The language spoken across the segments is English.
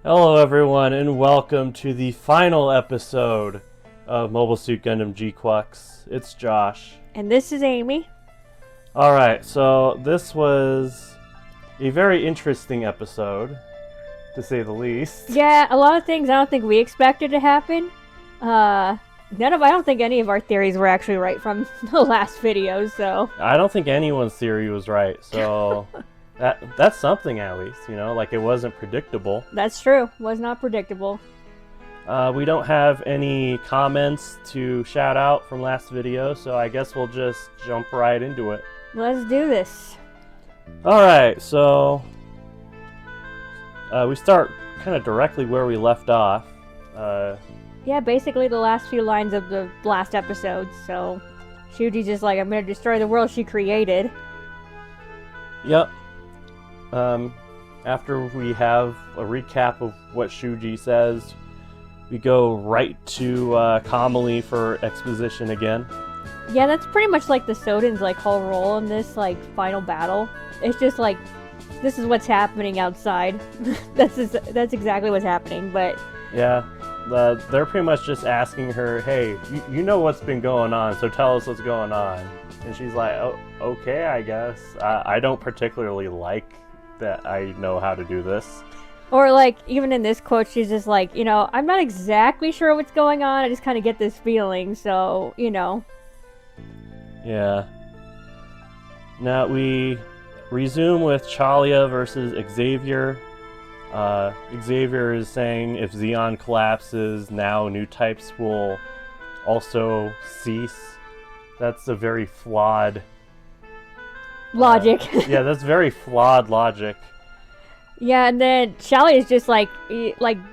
Hello everyone and welcome to the final episode of Mobile Suit Gundam Gquuuuux. It's Josh. And this is Amy. Alright, so this was a very interesting episode, to say the least. Yeah, a lot of things I don't think we expected to happen. I don't think any of our theories were actually right from the last video, so... I don't think anyone's theory was right, so... That's something at least, like it wasn't predictable. That's true. Was not predictable. We don't have any comments to shout out from last video, so I guess we'll just jump right into it. Let's do this. Alright, so we start kind of directly where we left off. Yeah, basically the last few lines of the last episode, so Shuji's just like, I'm gonna destroy the world she created. Yep. After we have a recap of what Shuji says, we go right to Kamali for exposition again. Yeah, that's pretty much like the Soden's whole role in this final battle. It's just like, this is what's happening outside. that's exactly what's happening. But yeah, they're pretty much just asking her, hey, you know what's been going on, so tell us what's going on. And she's like, oh, okay, I guess. I don't particularly like that I know how to do this. Or even in this quote, she's just like, I'm not exactly sure what's going on, I just kind of get this feeling, so, Yeah. Now we resume with Chalia versus Xavier. Xavier is saying if Zeon collapses, now new types will also cease. That's a very flawed logic. Yeah, that's very flawed logic. Yeah, and then Shelly is just like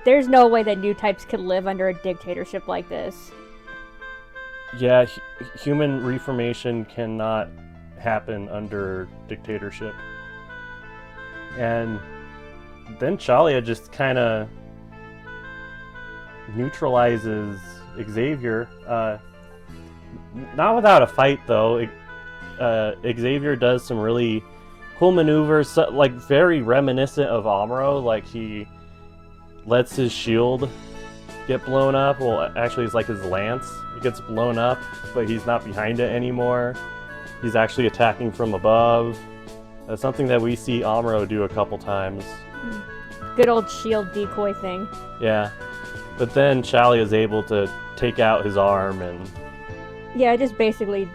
there's no way that new types could live under a dictatorship like this. Yeah, human reformation cannot happen under dictatorship. And then Chalia just kind of neutralizes Xavier. Not without a fight, though. Xavier does some really cool maneuvers, very reminiscent of Amuro. He lets his shield get blown up. Well, actually, it's like his lance. It gets blown up, but he's not behind it anymore. He's actually attacking from above. That's something that we see Amuro do a couple times. Good old shield decoy thing. Yeah. But then Chalia is able to take out his arm and... Yeah, it just basically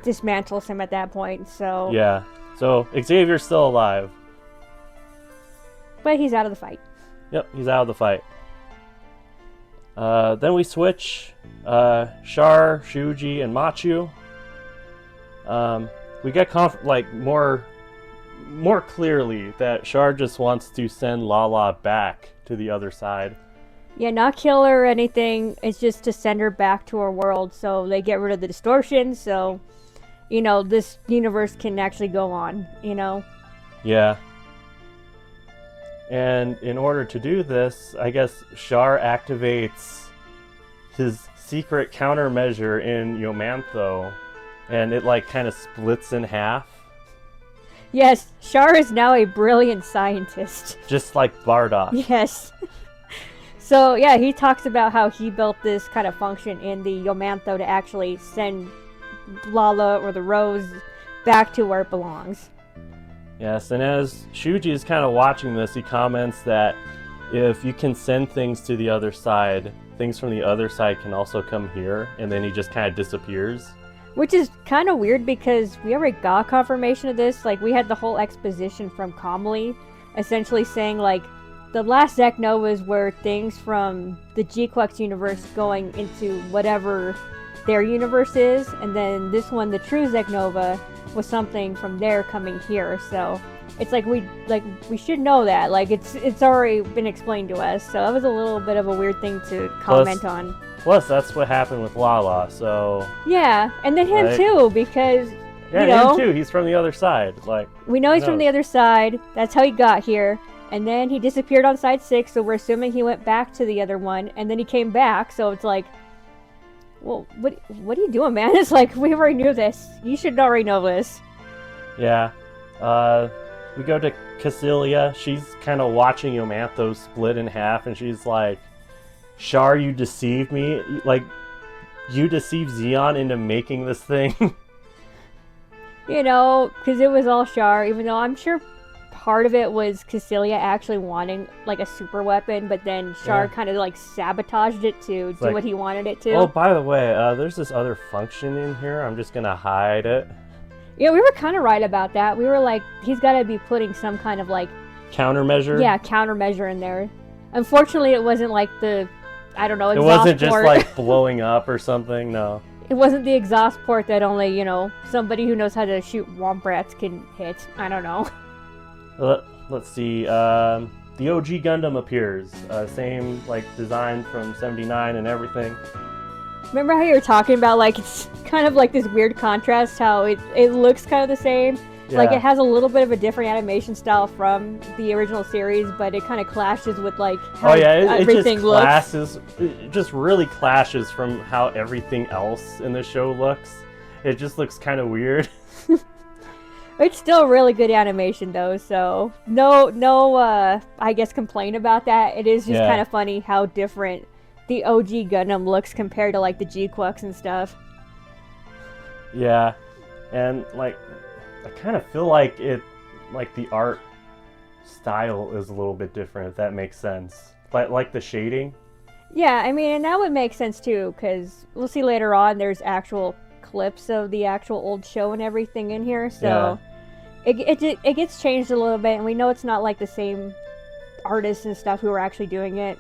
dismantles him at that point, so... Yeah. So, Xavier's still alive. But he's out of the fight. Yep, he's out of the fight. Then we switch. Char, Shuji, and Machu. We get more clearly that Char just wants to send Lala back to the other side. Yeah, not kill her or anything. It's just to send her back to her world so they get rid of the distortion, so, this universe can actually go on, Yeah. And in order to do this, I guess Char activates his secret countermeasure in Yomantho, and it kind of splits in half. Yes, Char is now a brilliant scientist. Just like Bardock. Yes. So, yeah, he talks about how he built this kind of function in the Yomantho to actually send Lala or the Rose back to where it belongs. Yes, and as Shuji is kind of watching this, he comments that if you can send things to the other side, things from the other side can also come here, and then he just kind of disappears. Which is kind of weird because we already got confirmation of this. We had the whole exposition from Kamali, essentially saying, the last Zeknovas were things from the Gquuuuux universe going into whatever their universe is, and then this one, the true Zeknova, was something from there coming here. So it's we should know that. It's already been explained to us. So that was a little bit of a weird thing to comment on. Plus, that's what happened with Lala. So yeah, and then him too, because him too. He's from the other side. We know he's from the other side. That's how he got here. And then he disappeared on side 6, so we're assuming he went back to the other one, and then he came back, so it's well, what are you doing, man? It's we already knew this. You should already know this. Yeah. we go to Cassilia. She's kind of watching Yomantho split in half, and she's like, Char, you deceived me. Like, you deceived Xeon into making this thing. You know, because it was all Char, even though I'm sure part of it was Cassilia actually wanting like a super weapon, but then Char kind of like sabotaged it to do what he wanted it to. Oh, by the way, there's this other function in here. I'm just gonna hide it. Yeah, we were kind of right about that. We were like, he's got to be putting some kind of like countermeasure. Yeah, countermeasure in there. Unfortunately, it wasn't like the, I don't know, exhaust port. It wasn't just port. like blowing up or something. No. It wasn't the exhaust port that only, somebody who knows how to shoot womp rats can hit. I don't know. Let's see. The OG Gundam appears. Same like design from '79 and everything. Remember how you were talking about like it's kind of like this weird contrast how it looks kind of the same? Yeah. Like it has a little bit of a different animation style from the original series, but it kind of clashes with like how everything looks. It just really clashes from how everything else in the show looks. It just looks kind of weird. It's still really good animation though, so no I guess complaint about that. It is just kind of funny how different the OG Gundam looks compared to like the Gquuuuuux and stuff. Yeah, and like I kind of feel like the art style is a little bit different, if that makes sense. Like the shading. Yeah, I mean, and that would make sense too, because we'll see later on there's actual clips of the actual old show and everything in here, so it gets changed a little bit, and we know it's not like the same artists and stuff who are actually doing it,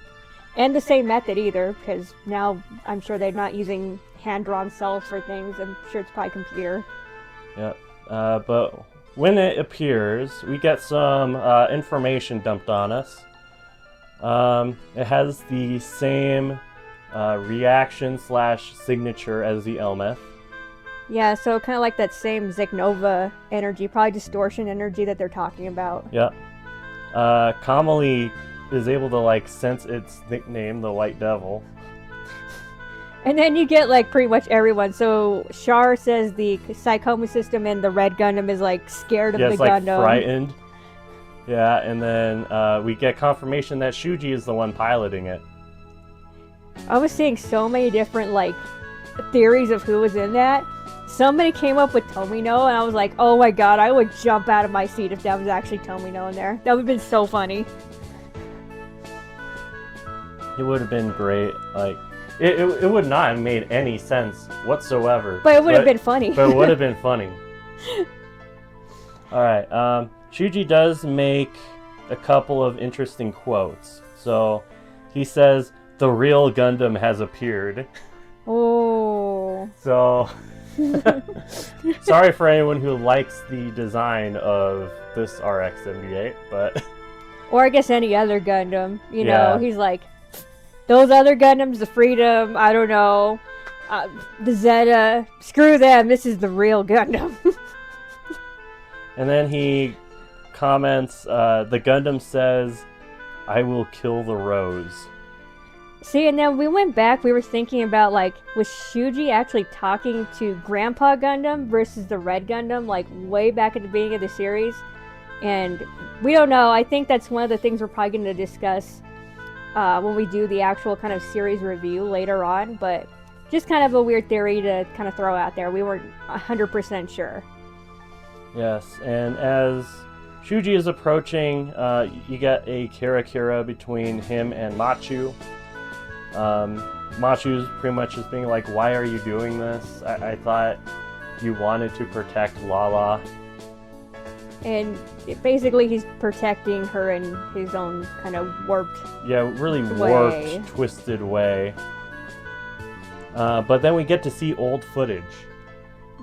and the same method either, because now I'm sure they're not using hand-drawn cells for things. I'm sure it's probably computer. Yep. But when it appears, we get some information dumped on us. It has the same reaction / signature as the Elmeth. Yeah, so kind of like that same Zeknova energy, probably distortion energy that they're talking about. Yep. Kamali is able to like sense its nickname, the White Devil. And then you get like pretty much everyone. So Char says the Psychoma system in the Red Gundam is like scared of the Gundam. Like frightened. Yeah, and then we get confirmation that Shuji is the one piloting it. I was seeing so many different like theories of who was in that. Somebody came up with Tomino, and I was like, oh my god, I would jump out of my seat if that was actually Tomino in there. That would have been so funny. It would have been great. Like, it would not have made any sense whatsoever. But it would have been funny. But it would have been funny. Alright, Shuji does make a couple of interesting quotes. So, he says, the real Gundam has appeared. Oh. So, sorry for anyone who likes the design of this RX-78, but... Or I guess any other Gundam. You know, he's like, those other Gundams, the Freedom, I don't know, the Zeta, screw them, this is the real Gundam. And then he comments, the Gundam says, I will kill the Rose. See, and then we went back, we were thinking about, like, was Shuji actually talking to Grandpa Gundam versus the Red Gundam, like, way back at the beginning of the series? And we don't know. I think that's one of the things we're probably going to discuss when we do the actual kind of series review later on, but just kind of a weird theory to kind of throw out there. We weren't 100% sure. Yes, and as Shuji is approaching, you get a Kira between him and Machu. Machu's pretty much just being like, why are you doing this? I thought you wanted to protect Lala. And basically he's protecting her in his own kind of warped warped, twisted way. But then we get to see old footage.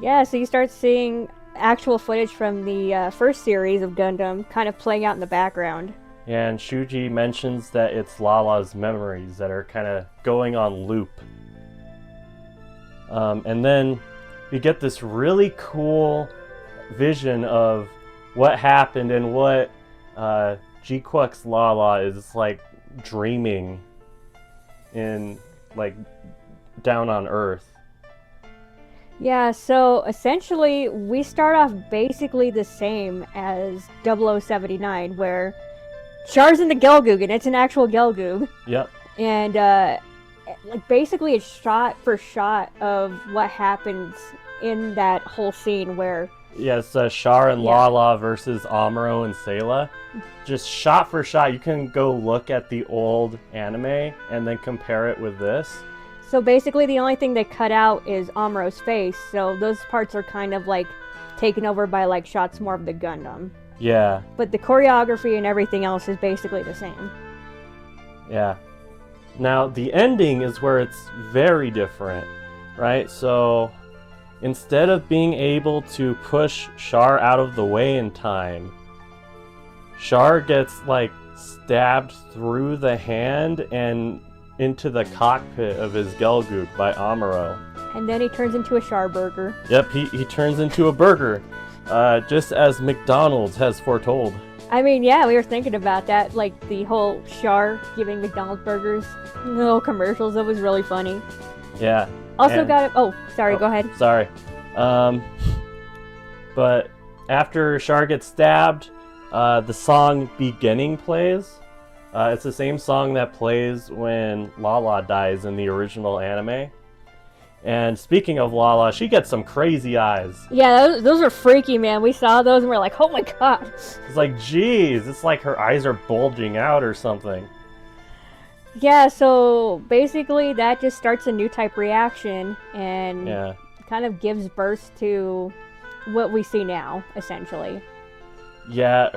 Yeah, so you start seeing actual footage from the first series of Gundam kind of playing out in the background. And Shuji mentions that it's Lala's memories that are kind of going on loop. And then we get this really cool vision of what happened and what Gquuuuuux Lala is like dreaming in like down on Earth. Yeah, so essentially, we start off basically the same as 0079, where Char's in the Gelgoog, and it's an actual Gelgoog. Yep. And, like, basically, it's shot for shot of what happens in that whole scene where... Yes, Char and Lala versus Amuro and Sayla. Just shot for shot, you can go look at the old anime and then compare it with this. So basically, the only thing they cut out is Amuro's face, so those parts are kind of, like, taken over by, like, shots more of the Gundam. Yeah. But the choreography and everything else is basically the same. Yeah. Now, the ending is where it's very different, right? So, instead of being able to push Char out of the way in time, Char gets, like, stabbed through the hand and into the cockpit of his Gelgoog by Amuro. And then he turns into a Char burger. Yep, he turns into a burger, just as McDonald's has foretold. I mean, yeah, we were thinking about that, like the whole Char giving McDonald's burgers, the little commercials. That was really funny. Yeah. Also got it. Oh, sorry. Go ahead. Sorry. But after Char gets stabbed, the song "Beginning" plays. It's the same song that plays when Lala dies in the original anime. And speaking of Lala, she gets some crazy eyes. Yeah, those are freaky, man. We saw those and we're like, oh my god. It's like, geez, it's like her eyes are bulging out or something. Yeah, so basically that just starts a new type reaction and kind of gives birth to what we see now, essentially. Yeah,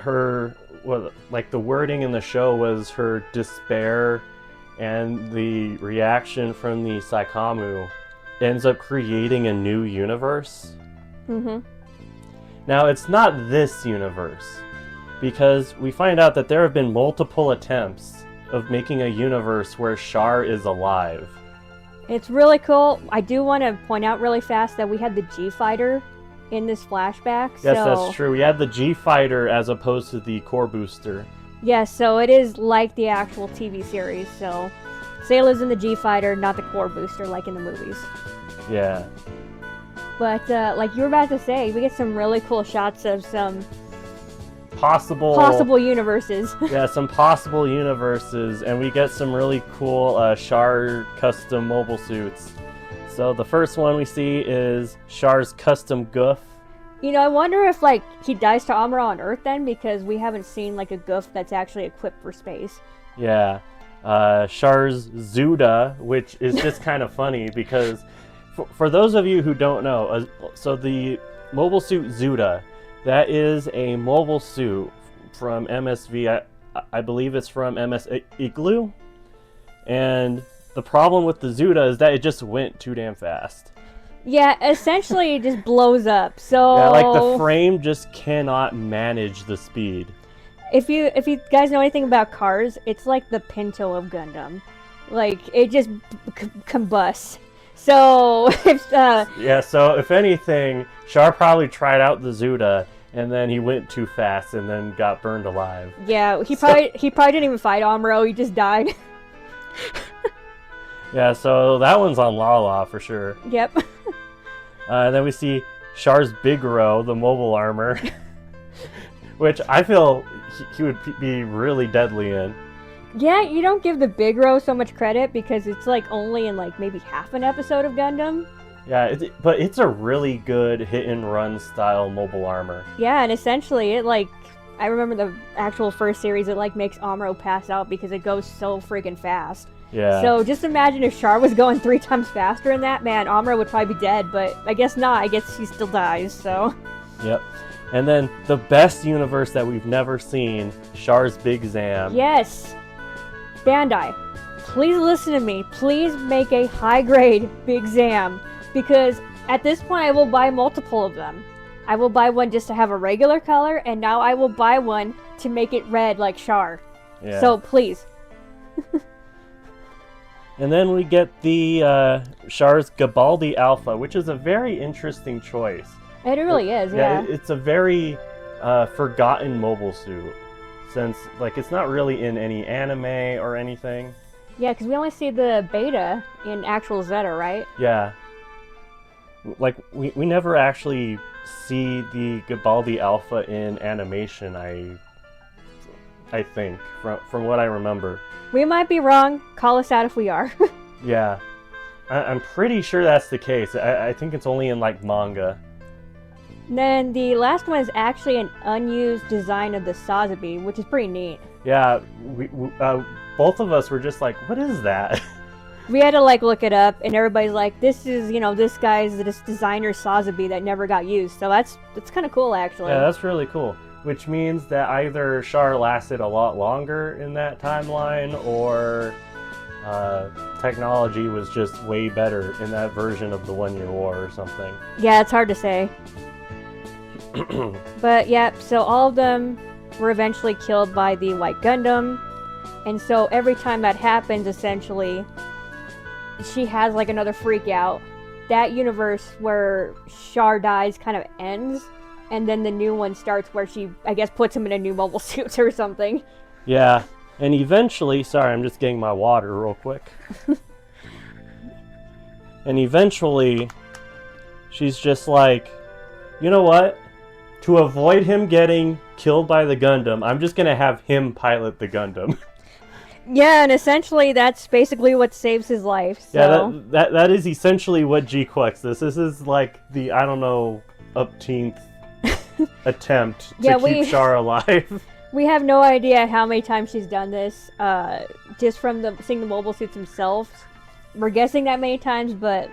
like the wording in the show was her despair, and the reaction from the Saikamu ends up creating a new universe. Mm-hmm. Now, it's not this universe, because we find out that there have been multiple attempts of making a universe where Char is alive. It's really cool. I do want to point out really fast that we had the G-Fighter in this flashback. Yes, that's true. We had the G-Fighter as opposed to the core booster. Yes, so it is like the actual TV series. So Sayla's in the G-Fighter, not the core booster like in the movies. Yeah. But like you were about to say, we get some really cool shots of some possible universes. Yeah, some possible universes, and we get some really cool Char custom mobile suits. So the first one we see is Char's custom goof. You know, I wonder if, like, he dies to Amuro on Earth then, because we haven't seen, like, a goof that's actually equipped for space. Yeah. Char's Zuda, which is just kind of funny, because for those of you who don't know, so the mobile suit Zuda, that is a mobile suit from MSV. I believe it's from MS Igloo. And the problem with the Zuda is that it just went too damn fast. Yeah, essentially it just blows up. So yeah, like the frame just cannot manage the speed. If you guys know anything about cars, it's like the Pinto of Gundam. Like, it just combusts. So so if anything, Char probably tried out the Zuda, and then he went too fast and then got burned alive. Yeah, he probably didn't even fight Amuro. He just died. Yeah, so that one's on Lala for sure. Yep. And then we see Char's Bigro, the mobile armor, which I feel he would be really deadly in. Yeah, you don't give the Bigro so much credit because it's like only in like maybe half an episode of Gundam. Yeah, but it's a really good hit and run style mobile armor. Yeah, and essentially it like, I remember the actual first series, it like makes Amuro pass out because it goes so freaking fast. Yeah. So just imagine if Char was going 3 times faster than that, man, Amuro would probably be dead, but I guess not. I guess he still dies, so. Yep. And then the best universe that we've never seen, Char's Big Zam. Yes. Bandai, please listen to me. Please make a high-grade Big Zam, because at this point I will buy multiple of them. I will buy one just to have a regular color, and now I will buy one to make it red like Char. Yeah. So please. And then we get the Char's Gabaldi Alpha, which is a very interesting choice. It really is, yeah. It's a very forgotten mobile suit, since like it's not really in any anime or anything. Yeah, because we only see the beta in actual Zeta, right? Yeah. like we never actually see the Gabaldi Alpha in animation. I think from what I remember. We might be wrong. Call us out if we are. Yeah, I'm pretty sure that's the case. I think it's only in like manga. Then the last one is actually an unused design of the Sazabi, which is pretty neat. Yeah, we both of us were just like, what is that? We had to like look it up, and everybody's like, "This is, this guy's this designer Sazabi that never got used." So that's kind of cool, actually. Yeah, that's really cool. Which means that either Char lasted a lot longer in that timeline, or technology was just way better in that version of the 1 Year War or something. Yeah, it's hard to say. But yeah, so all of them were eventually killed by the White Gundam, and so every time that happens, essentially, she has like another freak out. That universe where Char dies kind of ends, and then the new one starts where she, I guess, puts him in a new mobile suit or something. Yeah, and eventually, sorry, I'm just getting my water real quick. And eventually, she's just like, you know what? To avoid him getting killed by the Gundam, I'm just gonna have him pilot the Gundam. Yeah, and essentially that's basically what saves his life. So. Yeah, that is essentially what Gquuuuuux is. This is like the, I don't know, upteenth attempt to keep Char alive. We have no idea how many times she's done this. Just from seeing the mobile suits themselves, we're guessing that many times, but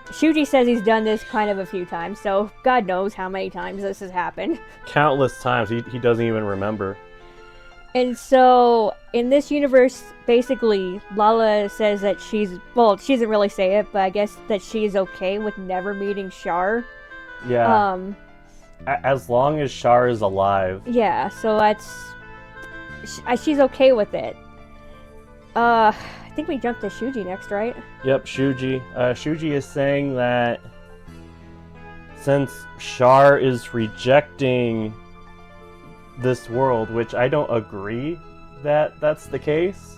Shuji says he's done this kind of a few times, so God knows how many times this has happened. Countless times. He doesn't even remember. And so, in this universe, basically, Lala says that she doesn't really say it, but I guess that she's okay with never meeting Char. Yeah. As long as Char is alive. Yeah, so she's okay with it. I think we jumped to Shuji next, right? Yep, Shuji. Shuji is saying that since Char is rejecting this world, which I don't agree that that's the case.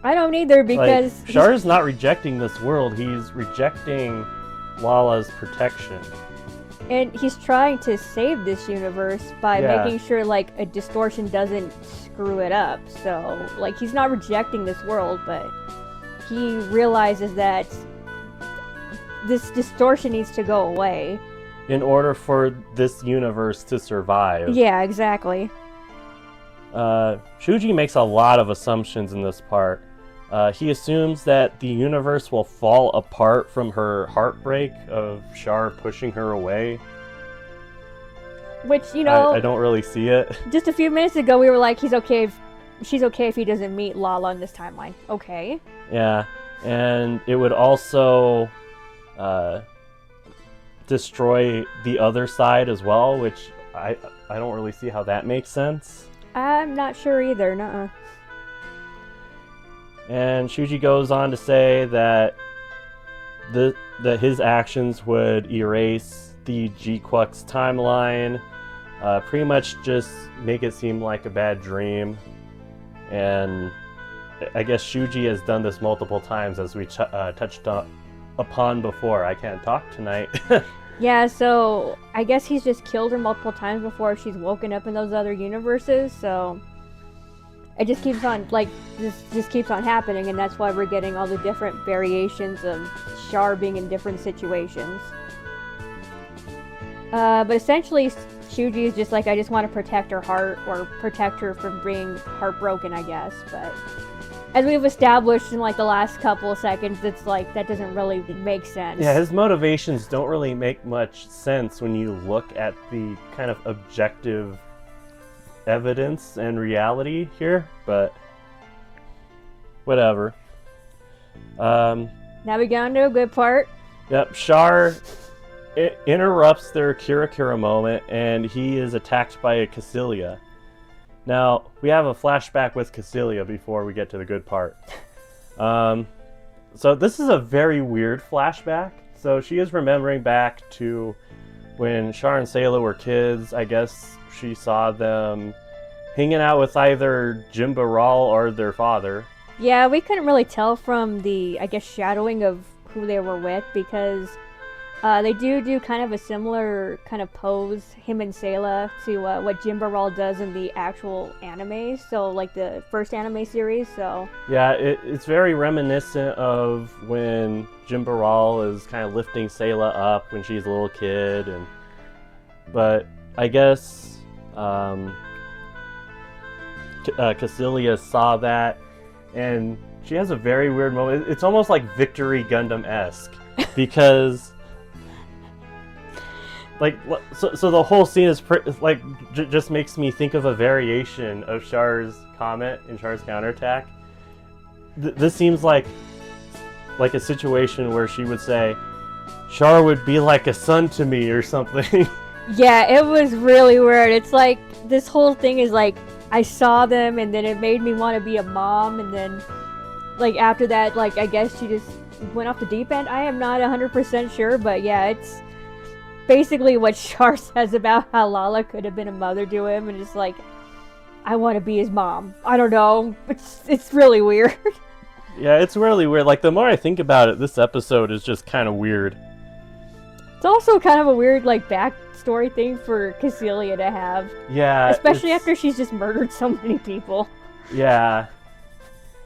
I don't either, because like, Char is not rejecting this world. He's rejecting Lala's protection. And he's trying to save this universe by making sure like a distortion doesn't screw it up. So like he's not rejecting this world, but he realizes that this distortion needs to go away in order for this universe to survive. Yeah, exactly. Shuji makes a lot of assumptions in this part. He assumes that the universe will fall apart from her heartbreak of Char pushing her away. Which, I don't really see it. Just a few minutes ago, we were like, she's okay if he doesn't meet Lala in this timeline. Okay. Yeah, and it would also destroy the other side as well, which I don't really see how that makes sense. I'm not sure either, nuh-uh. And Shuji goes on to say that that his actions would erase the Gquuuuuux timeline, pretty much just make it seem like a bad dream. And I guess Shuji has done this multiple times, as we touched upon before. I can't talk tonight. Yeah, so I guess he's just killed her multiple times before she's woken up in those other universes, so it just keeps on, like, this just keeps on happening, and that's why we're getting all the different variations of Char being in different situations. But essentially, Shuji is just like, I just want to protect her heart, or protect her from being heartbroken, I guess, but as we've established in, like, the last couple of seconds, it's like, that doesn't really make sense. Yeah, his motivations don't really make much sense when you look at the kind of objective evidence and reality here, but whatever. Now we get on to a good part. Yep, Char interrupts their Kira Kira moment, and he is attacked by a Cassilia. Now, we have a flashback with Cassilia before we get to the good part. So this is a very weird flashback. So she is remembering back to when Char and Sayla were kids. I guess she saw them hanging out with either Jimba Rawl or their father. Yeah, we couldn't really tell from the, I guess, shadowing of who they were with, because They do kind of a similar kind of pose, him and Sayla, to what Jim Barral does in the actual anime. So like the first anime series. So Yeah, it's very reminiscent of when Jim Barral is kind of lifting Sayla up when she's a little kid, but I guess Cassilia saw that, and she has a very weird moment. It's almost like Victory Gundam-esque because. Like, so the whole scene is like just makes me think of a variation of Char's comment in Char's counterattack. This seems like a situation where she would say, "Char would be like a son to me" or something. yeah, it was really weird. It's like this whole thing is like I saw them, and then it made me want to be a mom, and then like after that, like I guess she just went off the deep end. I am not 100% sure, but yeah, it's basically what Char says about how Lala could have been a mother to him, and just like, I want to be his mom. I don't know. It's really weird. Yeah, it's really weird. Like, the more I think about it, this episode is just kind of weird. It's also kind of a weird, like, backstory thing for Cassilia to have. Yeah. Especially after she's just murdered so many people. Yeah.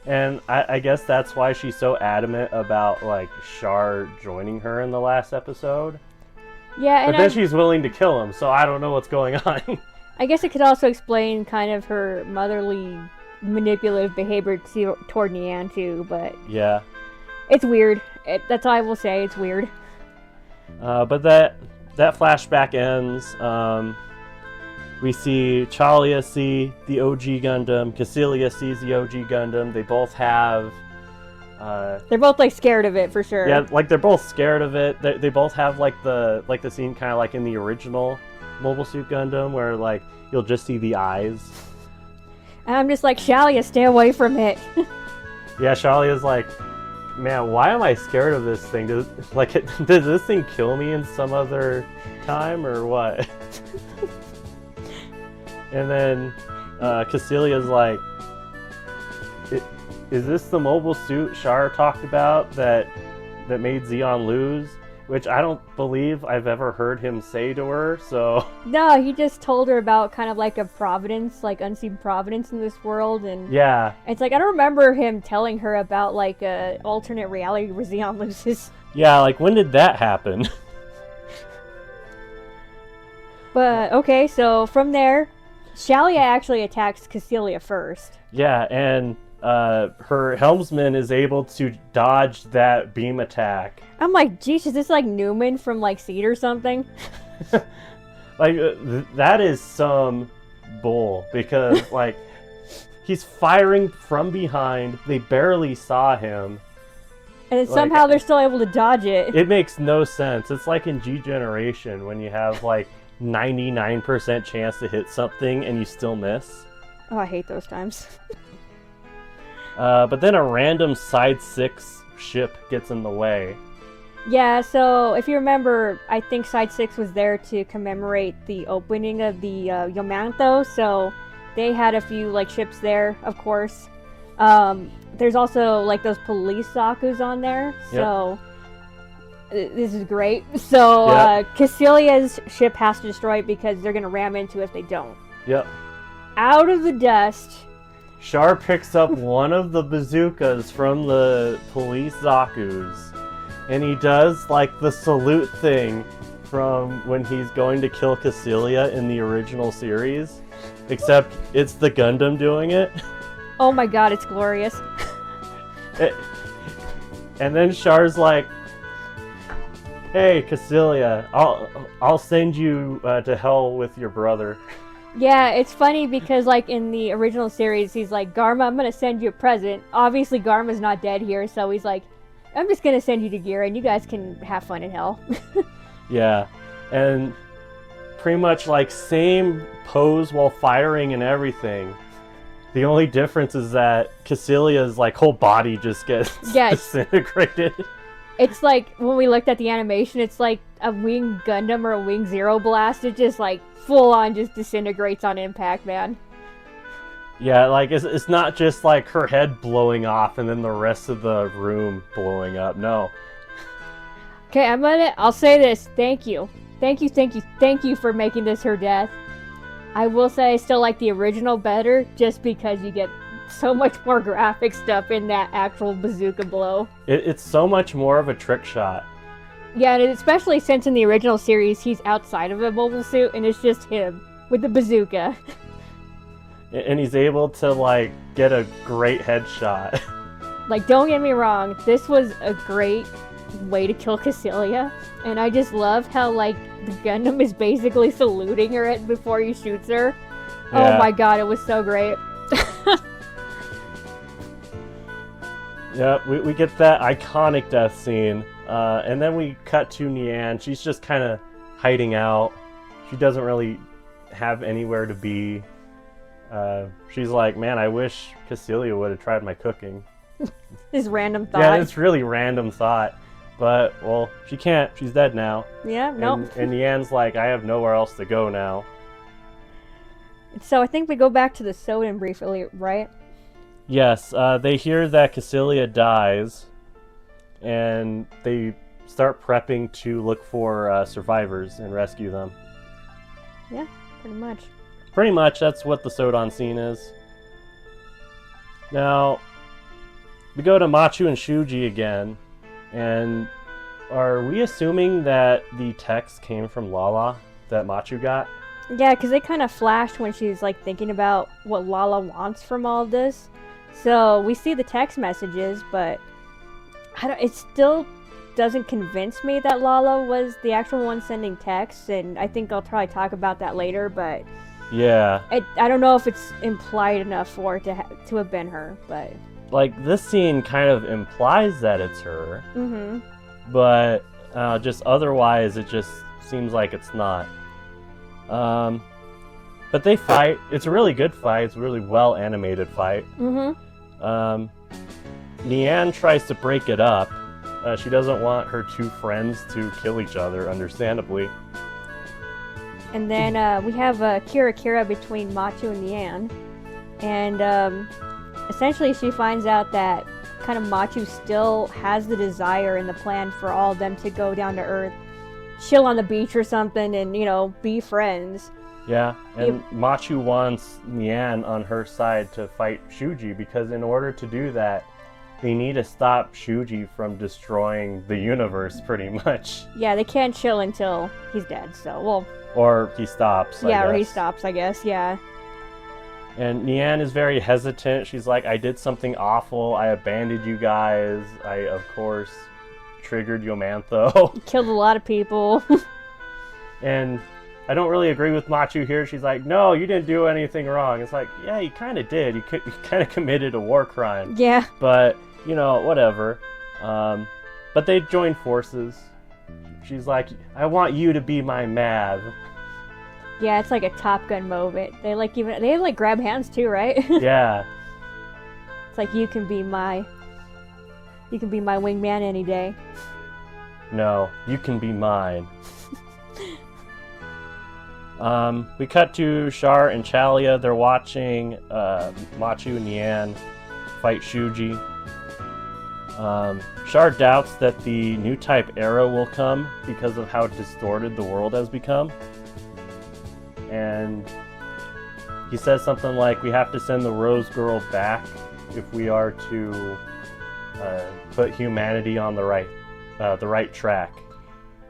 And I guess that's why she's so adamant about, like, Char joining her in the last episode. Yeah, and but then she's willing to kill him, so I don't know what's going on. I guess it could also explain kind of her motherly, manipulative behavior toward Nian too, but yeah, it's weird. That's all I will say. It's weird. But that flashback ends. We see Chalia see the OG Gundam. Cassilia sees the OG Gundam. They both have. They're both like scared of it for sure. Yeah, like they're both scared of it. They both have like the scene kind of like in the original Mobile Suit Gundam where like you'll just see the eyes. And I'm just like, Shalia, stay away from it. Yeah, Shalia's like, man, why am I scared of this thing? Does this thing kill me in some other time or what? And then Cassilia's like, is this the mobile suit Char talked about that made Zeon lose? Which I don't believe I've ever heard him say to her, so... No, he just told her about kind of like a providence, like unseen providence in this world, and... Yeah. It's like, I don't remember him telling her about like a alternate reality where Zeon loses. Yeah, like when did that happen? But, okay, so from there, Shalia actually attacks Cassilia first. Yeah, and her helmsman is able to dodge that beam attack. I'm like, geez, is this like Newman from like Seed or something? Like, that is some bull, because like, he's firing from behind, they barely saw him. And somehow they're still able to dodge it. It makes no sense. It's like in G Generation when you have like 99% chance to hit something and you still miss. Oh, I hate those times. But then a random Side 6 ship gets in the way. Yeah, so if you remember, I think Side 6 was there to commemorate the opening of the Yamato, so they had a few like ships there, of course. There's also like those police Zaku's on there, so this is great. So Cassilia's ship has to destroy it because they're going to ram into it if they don't. Yep. Out of the dust, Char picks up one of the bazookas from the police Zaku's, and he does like the salute thing from when he's going to kill Cassilia in the original series, except it's the Gundam doing it. Oh my god, it's glorious. And then Char's like, "Hey, Cassilia, I'll send you to hell with your brother." Yeah, it's funny because, like, in the original series, he's like, Garma, I'm gonna send you a present. Obviously, Garma's not dead here, so he's like, I'm just gonna send you to Gira, and you guys can have fun in hell. Yeah, and pretty much, like, same pose while firing and everything. The only difference is that Cassilia's, like, whole body just gets disintegrated. It's like, when we looked at the animation, it's like a Wing Gundam or a Wing Zero blast. It just, like, full-on just disintegrates on impact, man. Yeah, like, it's not just, like, her head blowing off and then the rest of the room blowing up. No. Okay, I'll say this. Thank you. Thank you for making this her death. I will say I still like the original better, just because you get so much more graphic stuff in that actual bazooka blow. It's so much more of a trick shot. Yeah, and especially since in the original series he's outside of a mobile suit and it's just him with the bazooka. And he's able to, like, get a great headshot. Like, don't get me wrong, this was a great way to kill Cassilia, and I just love how, like, the Gundam is basically saluting her before he shoots her. Yeah. Oh my god, it was so great. Yeah, we get that iconic death scene, and then we cut to Nian. She's just kind of hiding out. She doesn't really have anywhere to be. She's like, man, I wish Cassilia would have tried my cooking. This random thought. Yeah, it's really random thought. But, well, she can't. She's dead now. Yeah, nope. And Nian's like, I have nowhere else to go now. So I think we go back to the Soden briefly, right? Yes, they hear that Cassilia dies, and they start prepping to look for survivors and rescue them. Yeah, pretty much. Pretty much, that's what the Sodan scene is. Now, we go to Machu and Shuji again, and are we assuming that the text came from Lala that Machu got? Yeah, because they kind of flashed when she's like thinking about what Lala wants from all of this. So we see the text messages, but it still doesn't convince me that Lala was the actual one sending texts, and I think I'll probably talk about that later, but yeah, I don't know if it's implied enough for it to have been her, but like this scene kind of implies that it's her, but just otherwise it just seems like it's not. But they fight. It's a really good fight. It's a really well animated fight. Nian tries to break it up. She doesn't want her two friends to kill each other, understandably. And then we have Kira between Machu and Nian. And essentially she finds out that kind of Machu still has the desire and the plan for all of them to go down to Earth, chill on the beach or something, and, you know, be friends. Yeah, and Machu wants Nian on her side to fight Shuji, because in order to do that, they need to stop Shuji from destroying the universe, pretty much. Yeah, they can't chill until he's dead, so, well... Or he stops, Yeah, or he stops, I guess, yeah. And Nian is very hesitant. She's like, I did something awful. I abandoned you guys. I, of course, triggered Yomantho. Killed a lot of people. And I don't really agree with Machu here. She's like, no, you didn't do anything wrong. It's like, yeah, you kind of did. You kind of committed a war crime. Yeah. But, you know, whatever. But they join forces. She's like, I want you to be my Mav. Yeah, it's like a Top Gun moment. They grab hands too, right? Yeah. It's like, you can be my wingman any day. No, you can be mine. We cut to Char and Chalia. They're watching Machu and Nian fight Shuji. Char doubts that the new type era will come because of how distorted the world has become. And he says something like, we have to send the Rose Girl back if we are to put humanity on the right track.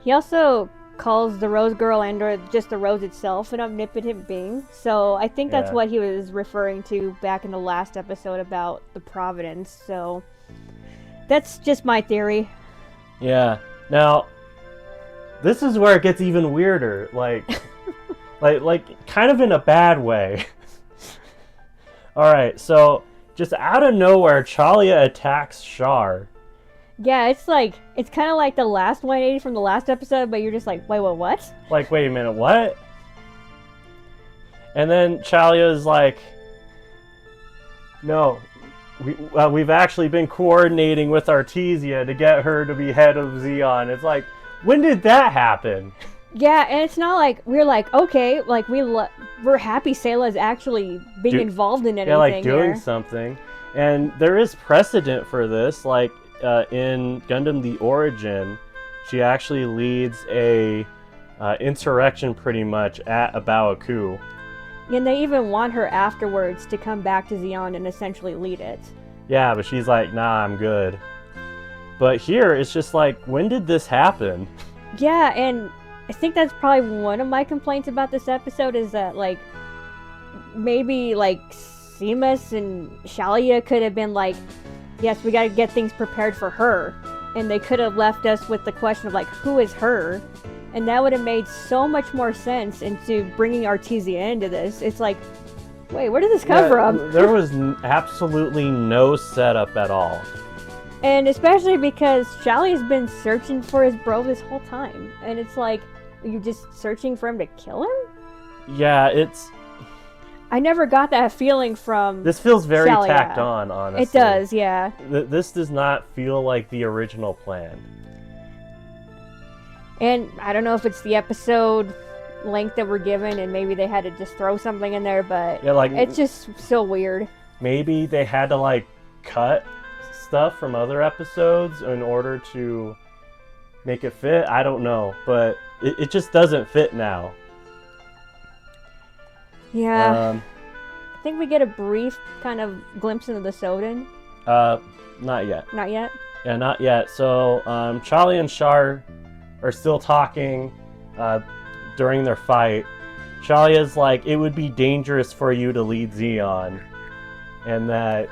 He also calls the Rose Girl or just the Rose itself an omnipotent being. So I think that's what he was referring to back in the last episode about the Providence. So that's just my theory. Yeah. Now, this is where it gets even weirder. Like, like kind of in a bad way. All right. So just out of nowhere, Chalia attacks Char. Yeah, it's kind of like the last 180 from the last episode, but you're just like, wait, what? Like, wait a minute, what? And then Chalia is like, no, we've actually been coordinating with Artesia to get her to be head of Zeon. It's like, when did that happen? Yeah, and it's not like we're like, okay, like we're happy Sayla's actually being involved in anything. Yeah, like doing something. And there is precedent for this, like in Gundam The Origin, she actually leads a insurrection pretty much at Abaoku. And they even want her afterwards to come back to Zeon and essentially lead it. Yeah, but she's like, nah, I'm good. But here, it's just like, when did this happen? Yeah, and I think that's probably one of my complaints about this episode is that, like, maybe, like, Seamus and Shalia could have been like, yes, we gotta get things prepared for her. And they could have left us with the question of, like, who is her? And that would have made so much more sense into bringing Artesia into this. It's like, wait, where did this come from? There was absolutely no setup at all. And especially because Shalia's been searching for his bro this whole time. And it's like, are you just searching for him to kill him? Yeah, it's... I never got that feeling from This feels very Shalia. tacked on, honestly. It does, yeah. This does not feel like the original plan. And I don't know if it's the episode length that we're given and maybe they had to just throw something in there, but Yeah, like, it's just so weird. Maybe they had to, like, cut stuff from other episodes in order to make it fit. I don't know, but it just doesn't fit now. Yeah. I think we get a brief kind of glimpse into the Soden. Not yet. Not yet? Yeah, not yet. So, Charlie and Char are still talking during their fight. Shalia's like, it would be dangerous for you to lead Zeon, and that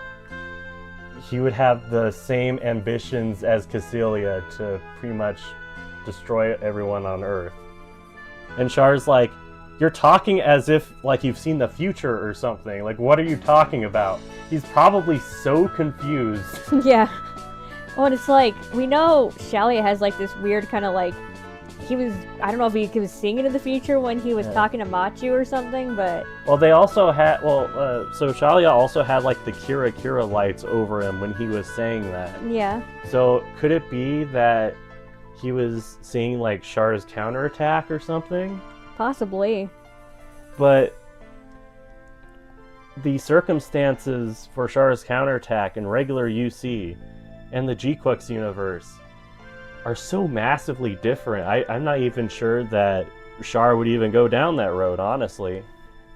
he would have the same ambitions as Cassilia to pretty much destroy everyone on Earth. And Char's like, you're talking as if, like, you've seen the future or something. Like, what are you talking about? He's probably so confused. Yeah. Well, and it's like, we know Shalia has, like, this weird kind of, like, I don't know if he was seeing it in the future when he was talking to Machu or something, but... Well, they also had, so Shalia also had, like, the Kira Kira lights over him when he was saying that. Yeah. So, could it be that he was seeing, like, Char's counterattack or something? Possibly. But the circumstances for Char's counterattack in regular UC and the Gquuuuuux universe are so massively different. I'm not even sure that Char would even go down that road, honestly.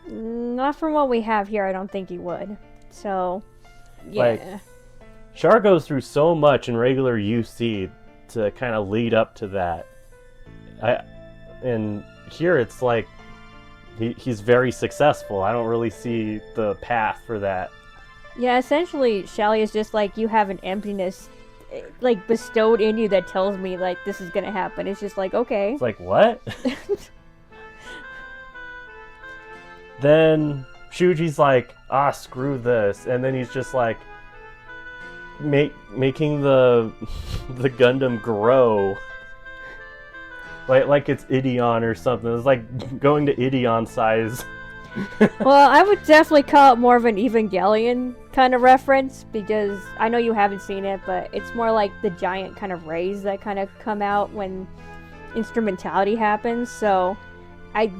Not from what we have here, I don't think he would. So, yeah. Like, Char goes through so much in regular UC to kind of lead up to that. And here it's like, he's very successful. I don't really see the path for that. Yeah, essentially, Shalia is just like, you have an emptiness, like, bestowed in you that tells me, like, this is gonna happen. It's just like, okay. It's like, what? Then Shuji's like, screw this. And then he's just like, making the Gundam grow. Like it's Ideon or something. It's like going to Ideon size. Well, I would definitely call it more of an Evangelion kind of reference, because I know you haven't seen it, but it's more like the giant kind of rays that kind of come out when instrumentality happens. So,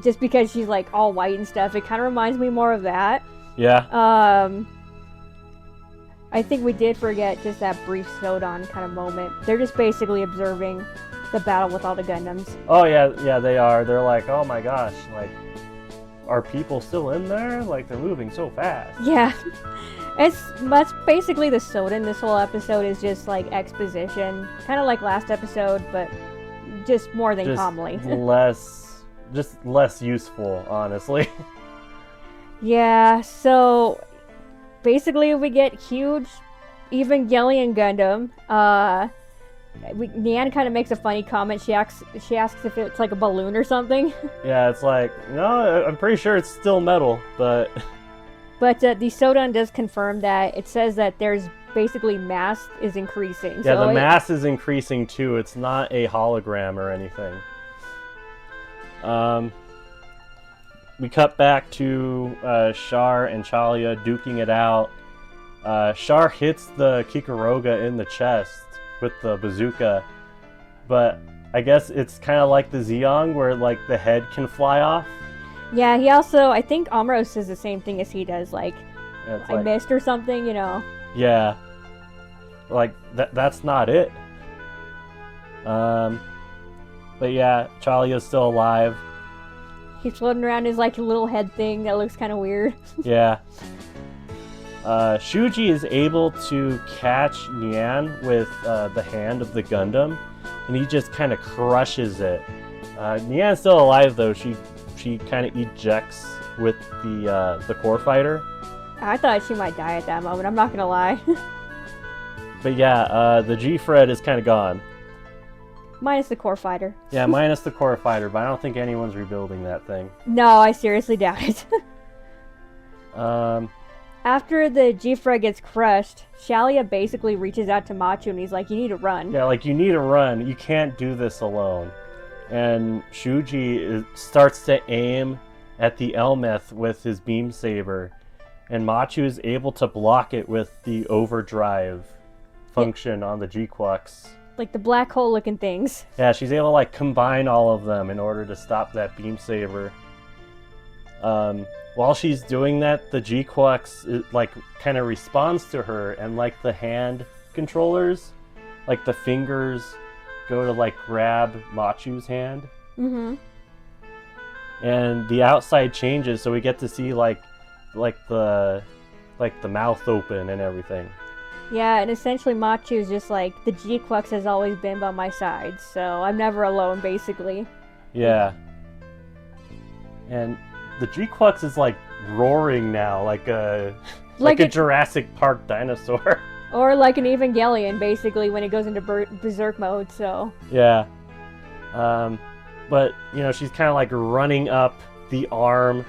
just because she's like all white and stuff, it kind of reminds me more of that. Yeah. I think we did forget just that brief Snowdon kind of moment. They're just basically observing the battle with all the Gundams. Oh yeah, they are. They're like, oh my gosh, like, are people still in there? Like, they're moving so fast. Yeah. That's basically the Soden. This whole episode is just like exposition. Kind of like last episode, but just more than calmly. less useful, honestly. Yeah, so basically we get huge Evangelion Gundam. Nian kind of makes a funny comment. She asks if it's like a balloon or something. Yeah, it's like, no, I'm pretty sure it's still metal, but... But the Soden does confirm that. It says that there's basically mass is increasing. Yeah, so the mass is increasing too. It's not a hologram or anything. We cut back to Char and Chalia duking it out. Char hits the Kikuroga in the chest with the bazooka, but I guess it's kind of like the Zeong where, like, the head can fly off. Yeah, he also, I think Amuro says the same thing as he does, like, yeah, I missed or something, you know. Yeah. Like, that's not it. But yeah, Chalia's still alive. He's floating around his like little head thing that looks kind of weird. Yeah. Shuji is able to catch Nian with the hand of the Gundam, and he just kind of crushes it. Nian's still alive though. She kind of ejects with the core fighter. I thought she might die at that moment. I'm not gonna lie. But yeah, the G-Fred is kind of gone. Minus the core fighter. Yeah, minus the core fighter, but I don't think anyone's rebuilding that thing. No, I seriously doubt it. Um, After the G-Fred gets crushed, Shalia basically reaches out to Machu and he's like, you need to run. yeah, like you need to run. You can't do this alone. And Shuji starts to aim at the Elmeth with his beam saber, and Machu is able to block it with the overdrive function on the Gquuuuuux. Like the black hole looking things. Yeah, she's able to like combine all of them in order to stop that beam saber. While she's doing that, the Gquuuuuux like kind of responds to her, and like the hand controllers, like the fingers go to like grab Machu's hand. Mm-hmm. And the outside changes, so we get to see like the mouth open and everything. Yeah, and essentially Machu is just like, the Gquuuuuux has always been by my side, so I'm never alone, basically. Yeah. And the Gquuuuuux is like roaring now, like a Jurassic Park dinosaur. Or like an Evangelion, basically, when it goes into berserk mode, so... Yeah. But, you know, she's kind of like running up the arm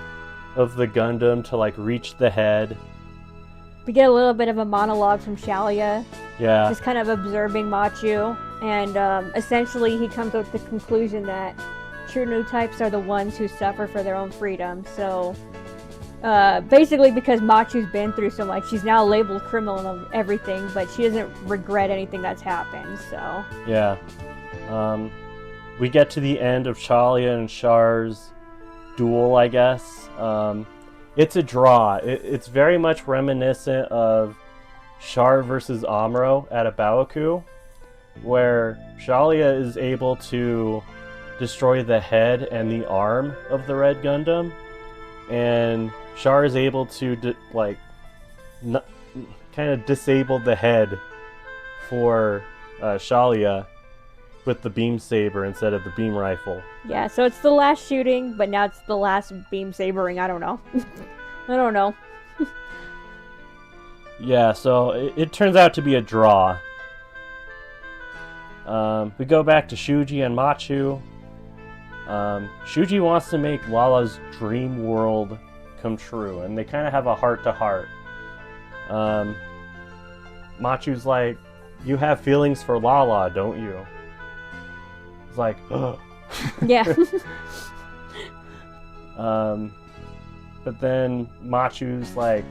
of the Gundam to like reach the head. We get a little bit of a monologue from Shalia, Yeah. just kind of observing Machu, and essentially he comes up with the conclusion that true new types are the ones who suffer for their own freedom, so... basically because Machu's been through so much, she's now labeled criminal and everything, but she doesn't regret anything that's happened, so... Yeah. We get to the end of Chalia and Char's duel, I guess. It's a draw. It's very much reminiscent of Char versus Amuro at a Baoku, where Chalia is able to destroy the head and the arm of the Red Gundam, and Char is able to kind of disable the head for Shalia with the beam saber instead of the beam rifle. Yeah, so it's the last shooting, but now it's the last beam sabering. I don't know. I don't know. Yeah, so it turns out to be a draw. We go back to Shuji and Machu. Shuji wants to make Lala's dream world come true, and they kind of have a heart-to-heart. Machu's like, you have feelings for Lala, don't you? It's like, ugh. Yeah. But then Machu's like,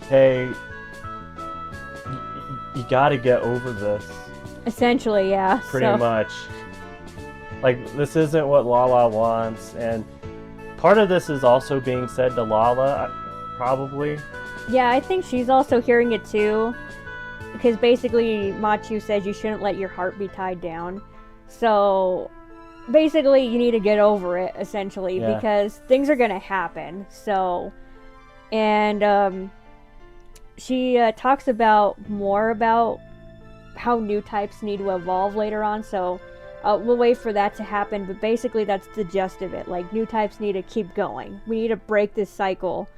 hey, you gotta get over this. Essentially, yeah. Pretty much. Like, this isn't what Lala wants, and part of this is also being said to Lala, probably. Yeah, I think she's also hearing it too, because basically Machu says you shouldn't let your heart be tied down. So, basically you need to get over it, essentially, Yeah. because things are gonna happen. So, and she talks more about how new types need to evolve later on, so we'll wait for that to happen, but basically that's the gist of it. Like, new types need to keep going. We need to break this cycle.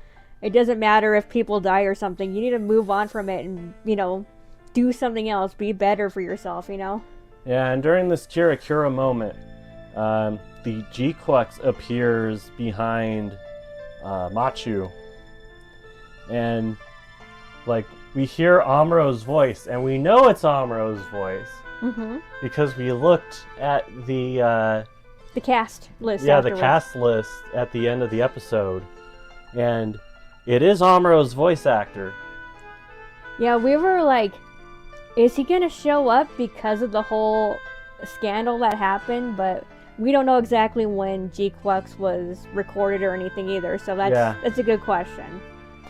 It doesn't matter if people die or something. You need to move on from it and, you know, do something else. Be better for yourself, you know? Yeah, and during this Kira Kira moment, the Gquuuuuux appears behind Machu. And, like, we hear Amuro's voice, and we know it's Amuro's voice. Mm-hmm. Because we looked at the cast list. Yeah, afterwards. the cast list at the end of the episode. And it is Amuro's voice actor. Yeah, we were like, is he gonna show up because of the whole scandal that happened? But we don't know exactly when Gquuuuuux was recorded or anything either, so that's a good question.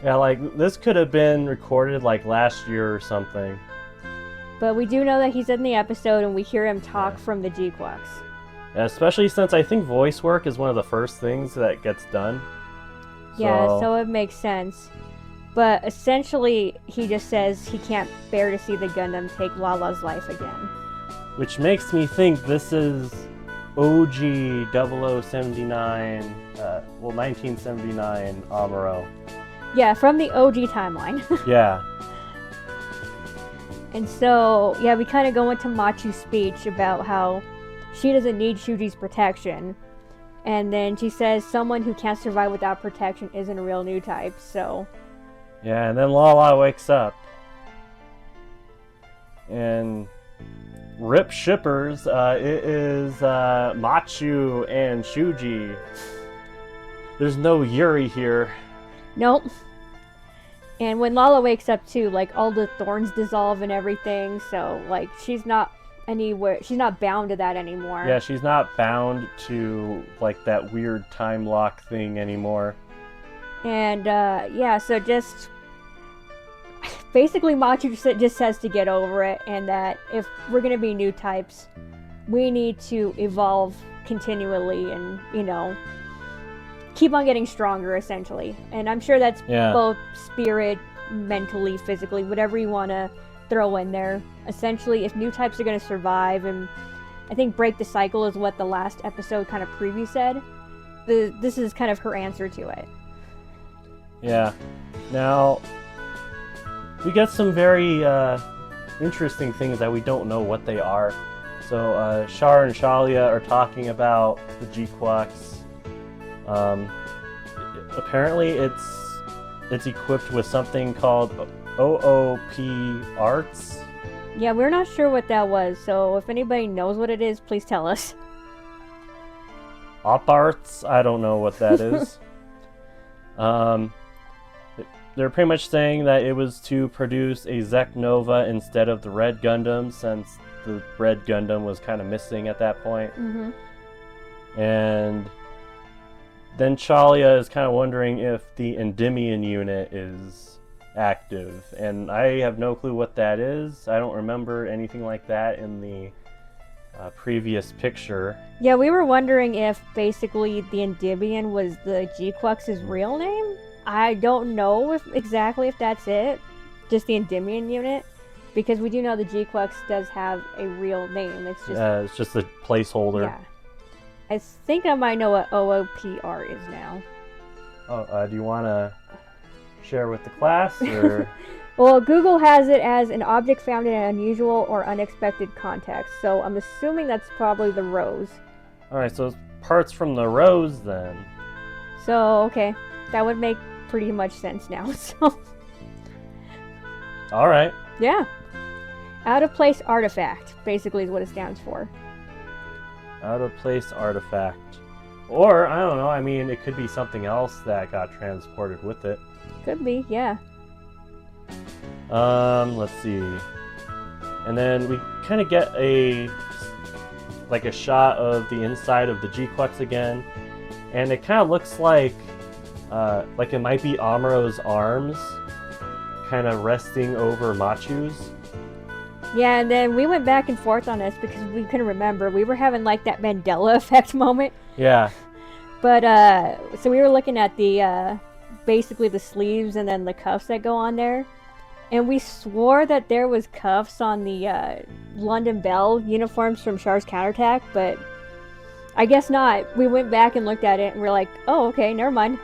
Yeah, like, this could have been recorded like last year or something. But we do know that he's in the episode, and we hear him talk from the Gquuuuuux. Especially since I think voice work is one of the first things that gets done. Yeah, so it makes sense. But essentially, he just says he can't bear to see the Gundam take Lala's life again. Which makes me think this is OG 0079, 1979 Amuro. Yeah, from the OG timeline. Yeah. And so, yeah, we kind of go into Machu's speech about how she doesn't need Shuji's protection. And then she says someone who can't survive without protection isn't a real new type, so... Yeah, and then Lala wakes up. And rip shippers, it is Machu and Shuji. There's no Yuri here. Nope. And when Lala wakes up too, like, all the thorns dissolve and everything, so, like, she's not bound to that anymore. Yeah, she's not bound to, like, that weird time lock thing anymore. And, yeah, so just... Basically, Machu just says to get over it, and that if we're gonna be new types, we need to evolve continually and, you know, keep on getting stronger, essentially. And I'm sure that's both spirit, mentally, physically, whatever you want to throw in there. Essentially, if new types are going to survive, and I think break the cycle is what the last episode kind of preview said, this is kind of her answer to it. Yeah. Now, we get some very interesting things that we don't know what they are. So, Char and Shalia are talking about the Gquuuuuux. Apparently it's equipped with something called OOP Arts. Yeah, we're not sure what that was, so if anybody knows what it is, please tell us. Op Arts? I don't know what that is. They're pretty much saying that it was to produce a Zek Nova instead of the Red Gundam, since the Red Gundam was kind of missing at that point. Mm-hmm. And then Chalia is kind of wondering if the Endymion unit is active, and I have no clue what that is. I don't remember anything like that in the previous picture. Yeah, we were wondering if basically the Endymion was the Gquuuuux's real name. I don't know if that's it, just the Endymion unit, because we do know the Gquuuuuux does have a real name. It's just a placeholder. Yeah. I think I might know what OOPR is now. Oh, do you want to share with the class, or? Well, Google has it as an object found in an unusual or unexpected context, so I'm assuming that's probably the rose. Alright, so it's parts from the rose then. So, okay. That would make pretty much sense now, so... Alright. Yeah. Out of place artifact, basically is what it stands for. Out of place artifact. Or, I don't know, I mean, it could be something else that got transported with it. Could be, yeah. Let's see. And then we kind of get a shot of the inside of the Gquuuuuux again. And it kind of looks like it might be Amuro's arms kind of resting over Machu's. Yeah, and then we went back and forth on this because we couldn't remember. We were having like that Mandela effect moment. Yeah. But, so we were looking at the, basically the sleeves and then the cuffs that go on there. And we swore that there was cuffs on the, London Bell uniforms from Char's Counterattack, but I guess not. We went back and looked at it and we're like, oh, okay, never mind.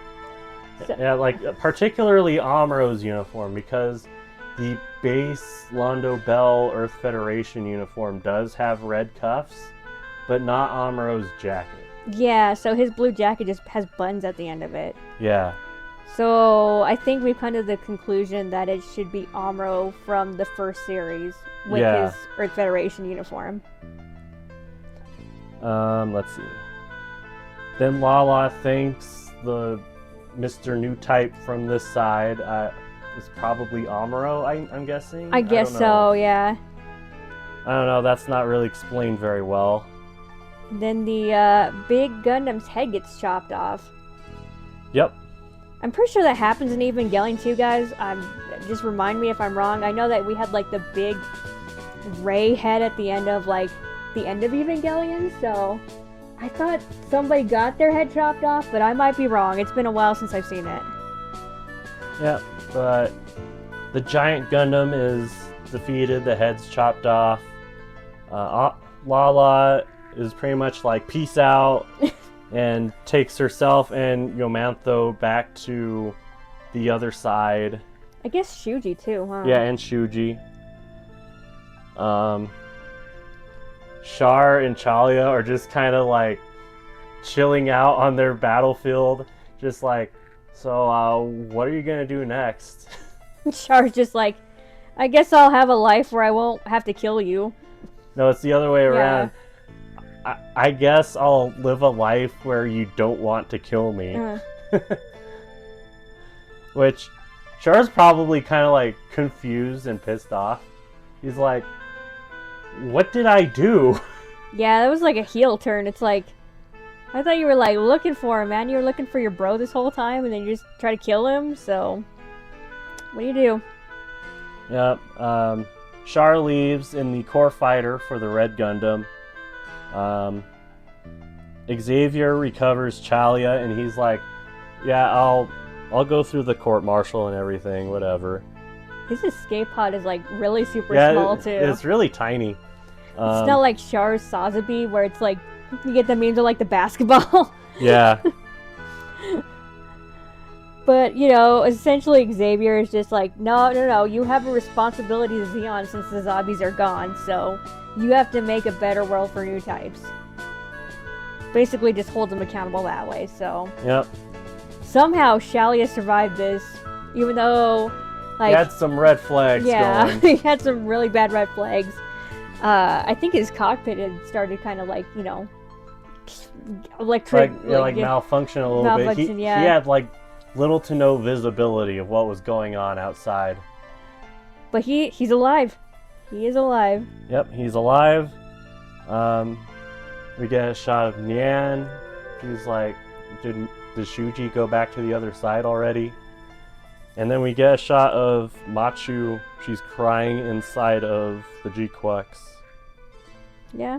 So, yeah, like, particularly Amuro's uniform, because the base Londo Bell Earth Federation uniform does have red cuffs, but not Amuro's jacket. Yeah, so his blue jacket just has buttons at the end of it. Yeah. So I think we've come to the conclusion that it should be Amuro from the first series with his Earth Federation uniform. Let's see. Then Lala thinks the Mr. New Type from this side is probably Amuro, I'm guessing? I guess so, yeah. I don't know, that's not really explained very well. Then the big Gundam's head gets chopped off. Yep. I'm pretty sure that happens in Evangelion too, guys. Just remind me if I'm wrong. I know that we had like the big Ray head at the end of Evangelion, so I thought somebody got their head chopped off, but I might be wrong. It's been a while since I've seen it. Yep, but the giant Gundam is defeated, the head's chopped off. Lala is pretty much like, peace out, and takes herself and Yomantho back to the other side. I guess Shuji too, huh? Yeah, and Shuji. Char and Chalia are just kind of like chilling out on their battlefield, just like, so what are you gonna do next? Char's just like, I guess I'll have a life where I won't have to kill you. No, it's the other way around. I guess I'll live a life where you don't want to kill me. Which, Char's probably kind of like confused and pissed off. He's like, what did I do? Yeah, that was like a heel turn. It's like, I thought you were like looking for him, man. You were looking for your bro this whole time, and then you just try to kill him, so what do you do? Yep. Char leaves in the core fighter for the Red Gundam. Xavier recovers Chalia, and he's like, yeah, I'll go through the court martial and everything, whatever. His escape pod is like really super Yeah, small too. It's really tiny. It's not like Char's Sazabi, where it's like, you get the memes of like the basketball. Yeah. But, you know, essentially Xavier is just like, no, you have a responsibility to Zeon since the zombies are gone, so you have to make a better world for new types. Basically just holds him accountable that way, so. Yep. Somehow Shalia survived this, even though, like... He had some red flags going. he had some really bad red flags. I think his cockpit had started kind of like, you know, malfunction a little bit. He had like little to no visibility of what was going on outside. But he's alive. He is alive. Yep, he's alive. We get a shot of Nyan. She's like, did Shuji go back to the other side already? And then we get a shot of Machu. She's crying inside of the Gquuuuuux. Yeah.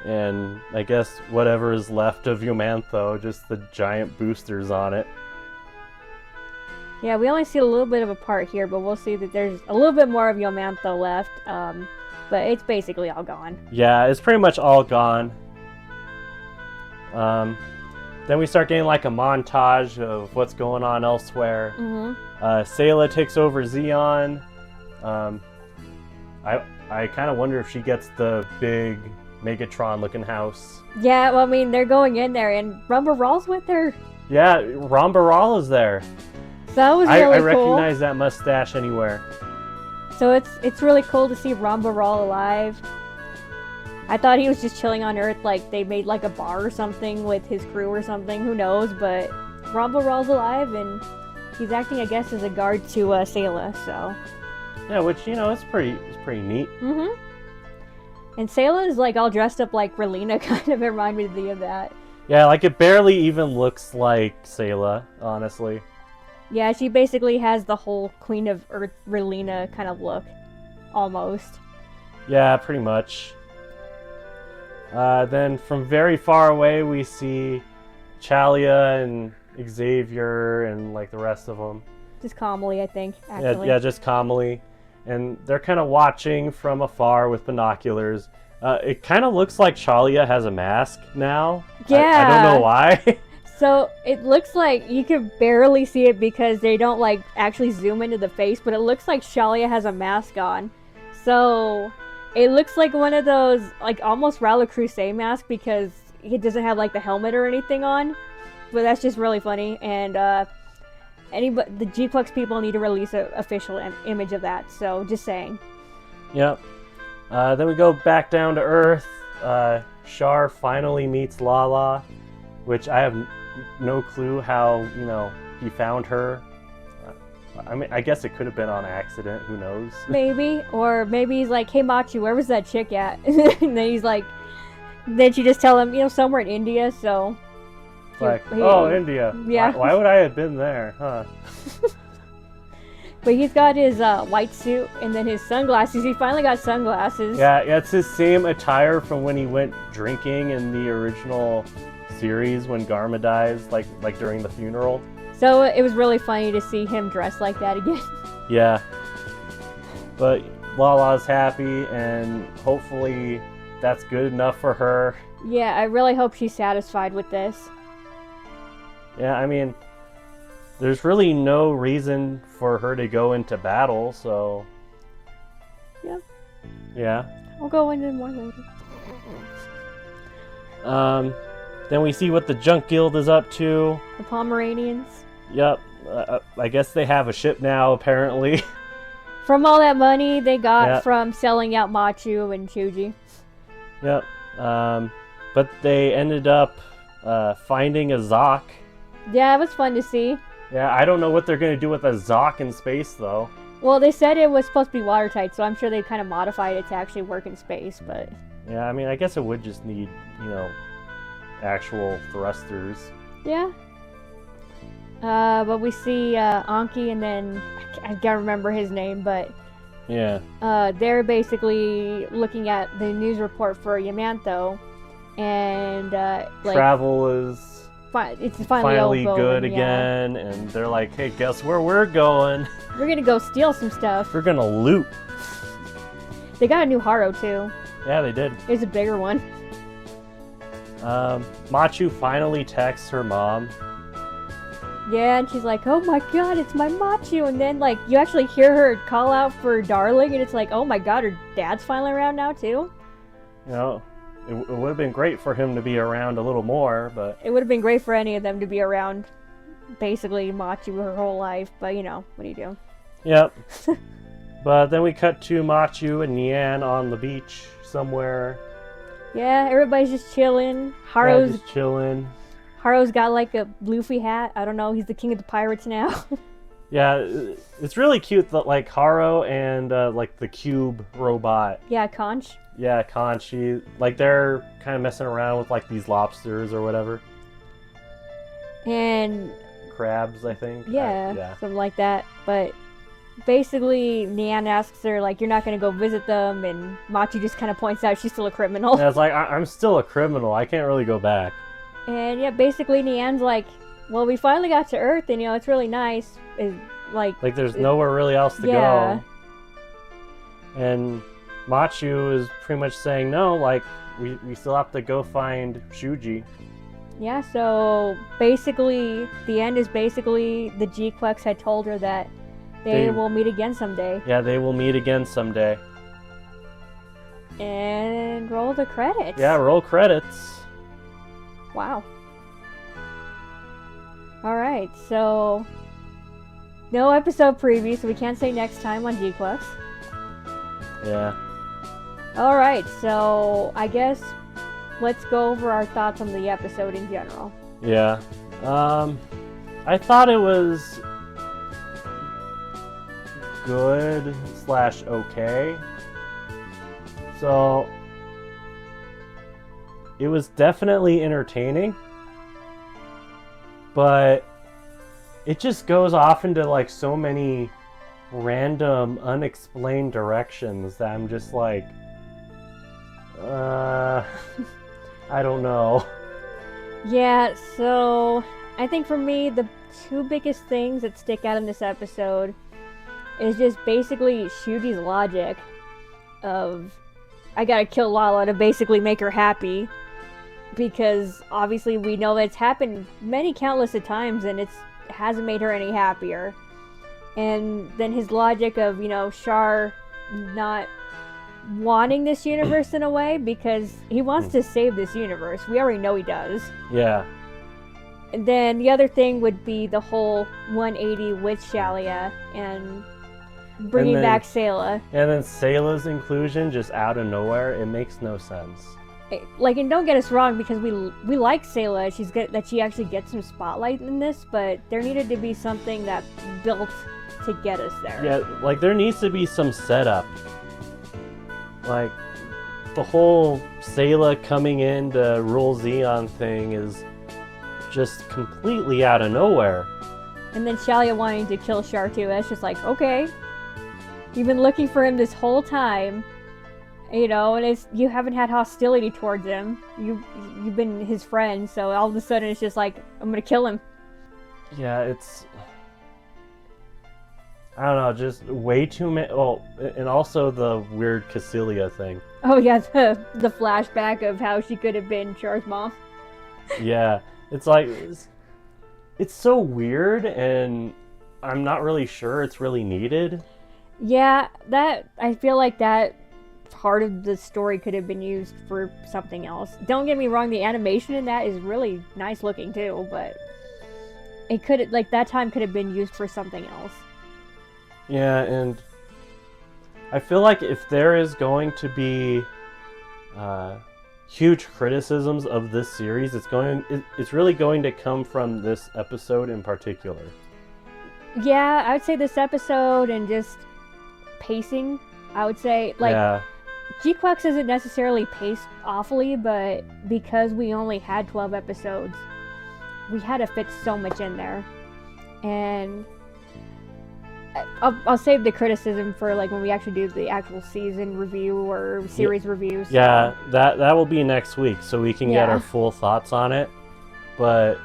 And I guess whatever is left of Yomantho, just the giant boosters on it. Yeah, we only see a little bit of a part here, but we'll see that there's a little bit more of Yomantho left. But it's basically all gone. Yeah, it's pretty much all gone. Then we start getting like a montage of what's going on elsewhere. Sayla takes over Zeon. I kind of wonder if she gets the big Megatron-looking house. Yeah, well, I mean, they're going in there, and Rumba Raw's with her. Yeah, Ramba Rawl is there. So that was really cool. I recognize that mustache anywhere. So it's really cool to see Ramba Rawl alive. I thought he was just chilling on Earth, like they made like a bar or something with his crew or something, who knows, but Ramba Raw's alive, and he's acting, I guess, as a guard to Sayla, so... Yeah, which, you know, it's pretty neat. And Sayla is like all dressed up like Relina, kind of reminded me of that. Yeah, like it barely even looks like Sayla, honestly. Yeah, she basically has the whole Queen of Earth Relina kind of look, almost. Yeah, pretty much. Then from very far away we see Chalia and Xavier and like the rest of them. Just calmly, I think, actually. Yeah, just calmly. And they're kind of watching from afar with binoculars. It kind of looks like Chalia has a mask now. Yeah. I don't know why. So it looks like you can barely see it because they don't like actually zoom into the face, but it looks like Shalia has a mask on. So it looks like one of those like almost Rally Crusade mask because he doesn't have like the helmet or anything on. But that's just really funny, and the Gquuuuuux people need to release an official image of that. So just saying. Yep. Then we go back down to Earth. Char finally meets Lala, which I have no clue how, you know, he found her. I mean, I guess it could have been on accident. Who knows? Maybe. Or maybe he's like, hey, Machu, where was that chick at? And then he's like, then she just tell him, you know, somewhere in India, so... Like, oh, India. Yeah. Why would I have been there? Huh? But he's got his white suit and then his sunglasses. He finally got sunglasses. Yeah, it's his same attire from when he went drinking in the original series when Garma dies, like during the funeral. So it was really funny to see him dressed like that again. Yeah. But Lala's happy, and hopefully that's good enough for her. Yeah, I really hope she's satisfied with this. Yeah, I mean, there's really no reason for her to go into battle, so... Yeah. Yeah. I'll go into more later. Then we see what the Junk Guild is up to. The Pomeranians. Yep. I guess they have a ship now, apparently. From all that money they got from selling out Machu and Shuji. Yep. But they ended up finding a Zoc. Yeah, it was fun to see. Yeah, I don't know what they're going to do with a Zoc in space, though. Well, they said it was supposed to be watertight, so I'm sure they kind of modified it to actually work in space, but... Yeah, I mean, I guess it would just need, actual thrusters. Yeah. But we see Anki, and then... I can't remember his name, but... Yeah. They're basically looking at the news report for Yamantho, and, Travel is... It's finally all good going, again, and they're like, hey, guess where we're going? We're gonna go steal some stuff. We're gonna loot. They got a new Haro, too. Yeah, they did. It's a bigger one. Machu finally texts her mom. Yeah, and she's like, oh my god, it's my Machu. And then, you actually hear her call out for Darling, and it's like, oh my god, her dad's finally around now, too? It would have been great for him to be around a little more, but... It would have been great for any of them to be around, basically, Machu her whole life, but, what do you do? Yep. But then we cut to Machu and Nian on the beach somewhere. Yeah, everybody's just chilling. Haru's just chilling. Haru's got, a Luffy hat. I don't know, he's the king of the pirates now. Yeah, it's really cute that, Haru and, the cube robot. Yeah, Conch. Yeah, Conchi. They're kind of messing around with, these lobsters or whatever. And... crabs, I think. Yeah, something like that. But basically, Nian asks her, you're not going to go visit them, and Machi just kind of points out she's still a criminal. Yeah, it's I'm still a criminal. I can't really go back. And, yeah, basically, Nian's like, well, we finally got to Earth, and, it's really nice. There's nowhere really else to go. And... Machu is pretty much saying, no, we still have to go find Shuji. Yeah, so basically, the end is basically the Gquuuuuux had told her that they will meet again someday. Yeah, they will meet again someday. And roll the credits. Yeah, roll credits. Wow. Alright, so... no episode preview, so we can't say next time on Gquuuuuux. Yeah. Alright, so I guess let's go over our thoughts on the episode in general. Yeah. I thought it was good / okay. So it was definitely entertaining, but it just goes off into so many random unexplained directions that I'm just I don't know. Yeah, so I think for me, the two biggest things that stick out in this episode is just basically Shuji's logic of, I gotta kill Lala to basically make her happy, because obviously we know that it's happened many countless of times and it hasn't made her any happier. And then his logic of, Char not wanting this universe in a way, because he wants to save this universe. We already know he does. Yeah. And then the other thing would be the whole 180 with Shalia and bringing back Sayla. And then Sayla's inclusion just out of nowhere, it makes no sense. And don't get us wrong, because we like Sayla, that she actually gets some spotlight in this, but there needed to be something that built to get us there. Yeah, there needs to be some setup. The whole Sayla coming in to rule Zeon thing is just completely out of nowhere. And then Shalia wanting to kill Char too. That's just like, okay. You've been looking for him this whole time. You know, and you haven't had hostility towards him. You've been his friend, so all of a sudden it's just like, I'm gonna kill him. Yeah, it's... I don't know, just way too many... Oh, and also the weird Cassilia thing. Oh yeah, the flashback of how she could have been Char's mom. Yeah, it's like... It's so weird, and I'm not really sure it's really needed. Yeah, I feel like that part of the story could have been used for something else. Don't get me wrong, the animation in that is really nice looking too, but it could, like, that time could have been used for something else. Yeah, and I feel like if there is going to be huge criticisms of this series, it's really going to come from this episode in particular. Yeah, I would say this episode and just pacing. I would say, like, yeah. Gquuuuuux isn't necessarily paced awfully, but because we only had 12 episodes, we had to fit so much in there. And I'll save the criticism for, like, when we actually do the actual season review or series reviews. So. Yeah, that will be next week, so we can get our full thoughts on it. But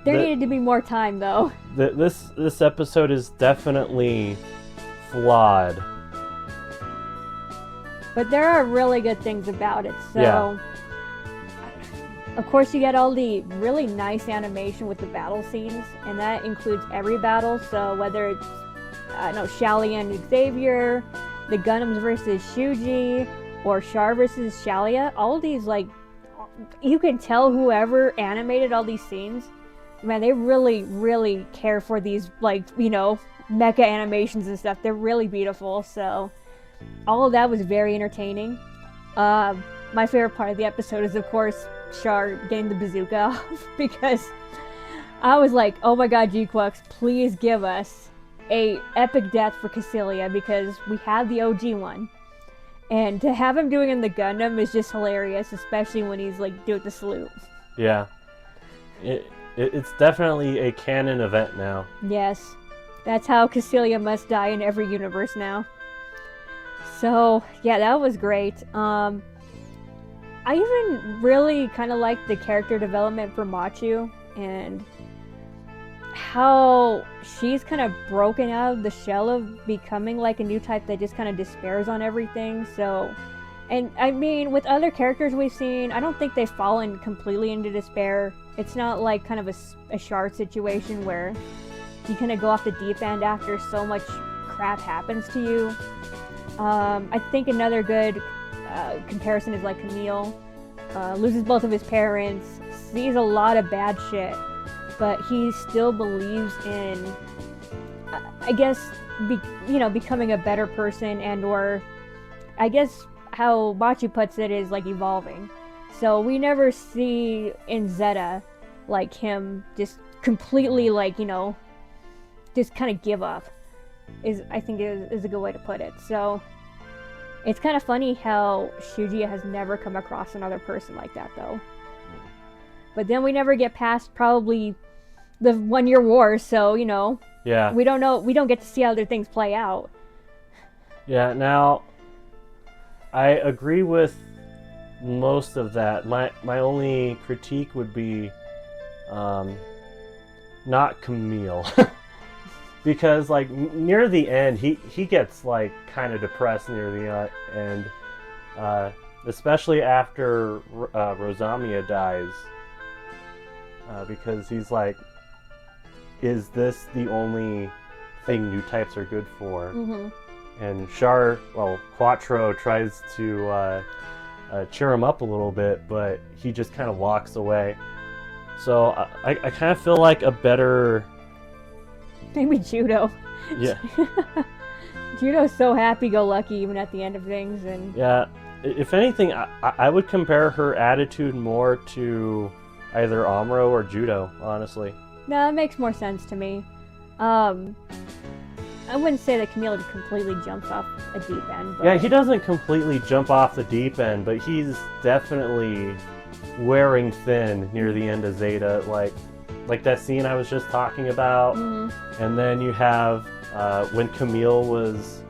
there needed to be more time, though. This episode is definitely flawed. But there are really good things about it. So, yeah. Of course, you get all the really nice animation with the battle scenes, and that includes every battle. So whether it's Shalia and Xavier, the Gundams versus Shuji, or Char versus Shalia, all of these, like, you can tell whoever animated all these scenes, man, they really, really care for these, like, you know, mecha animations and stuff. They're really beautiful. So all of that was very entertaining. My favorite part of the episode is, of course, Char getting the bazooka off, because I was like, oh my god, Gquuuuuux, please give us a epic death for Cassilia, because we had the OG one. And to have him doing it in the Gundam is just hilarious, especially when he's like doing the salute. Yeah. It's definitely a canon event now. Yes. That's how Cassilia must die in every universe now. So, yeah, that was great. I even really kind of liked the character development for Machu, and how she's kind of broken out of the shell of becoming like a new type that just kind of despairs on everything. So, and I mean, with other characters we've seen, I don't think they've fallen completely into despair. It's not like kind of a Char situation where you kind of go off the deep end after so much crap happens to you. I think another good comparison is like Camille. Loses both of his parents, sees a lot of bad shit, but he still believes in, I guess, becoming a better person, and or, I guess how Machu puts it is like evolving. So we never see in Zeta like him just completely, like, you know, just kind of give up. I think is a good way to put it. So it's kind of funny how Shuji has never come across another person like that, though. But then we never get past probably the 1 year war, so, you know. Yeah. We don't get to see how other things play out. Yeah, now, I agree with most of that. My only critique would be not Camille. Because, like, near the end, he gets, like, kind of depressed near the end. Especially after Rosamia dies. Because he's like, is this the only thing new types are good for? Mm-hmm. And Quattro tries to cheer him up a little bit, but he just kind of walks away. So I kind of feel like a better... Maybe Judo. Yeah. Judo's so happy-go-lucky even at the end of things, and... Yeah. If anything, I would compare her attitude more to either Amuro or Judo, honestly. No, that makes more sense to me. I wouldn't say that Camille completely jumps off a deep end. But... Yeah, he doesn't completely jump off the deep end, but he's definitely wearing thin near the end of Zeta. Like, like that scene I was just talking about. And then you have when Camille was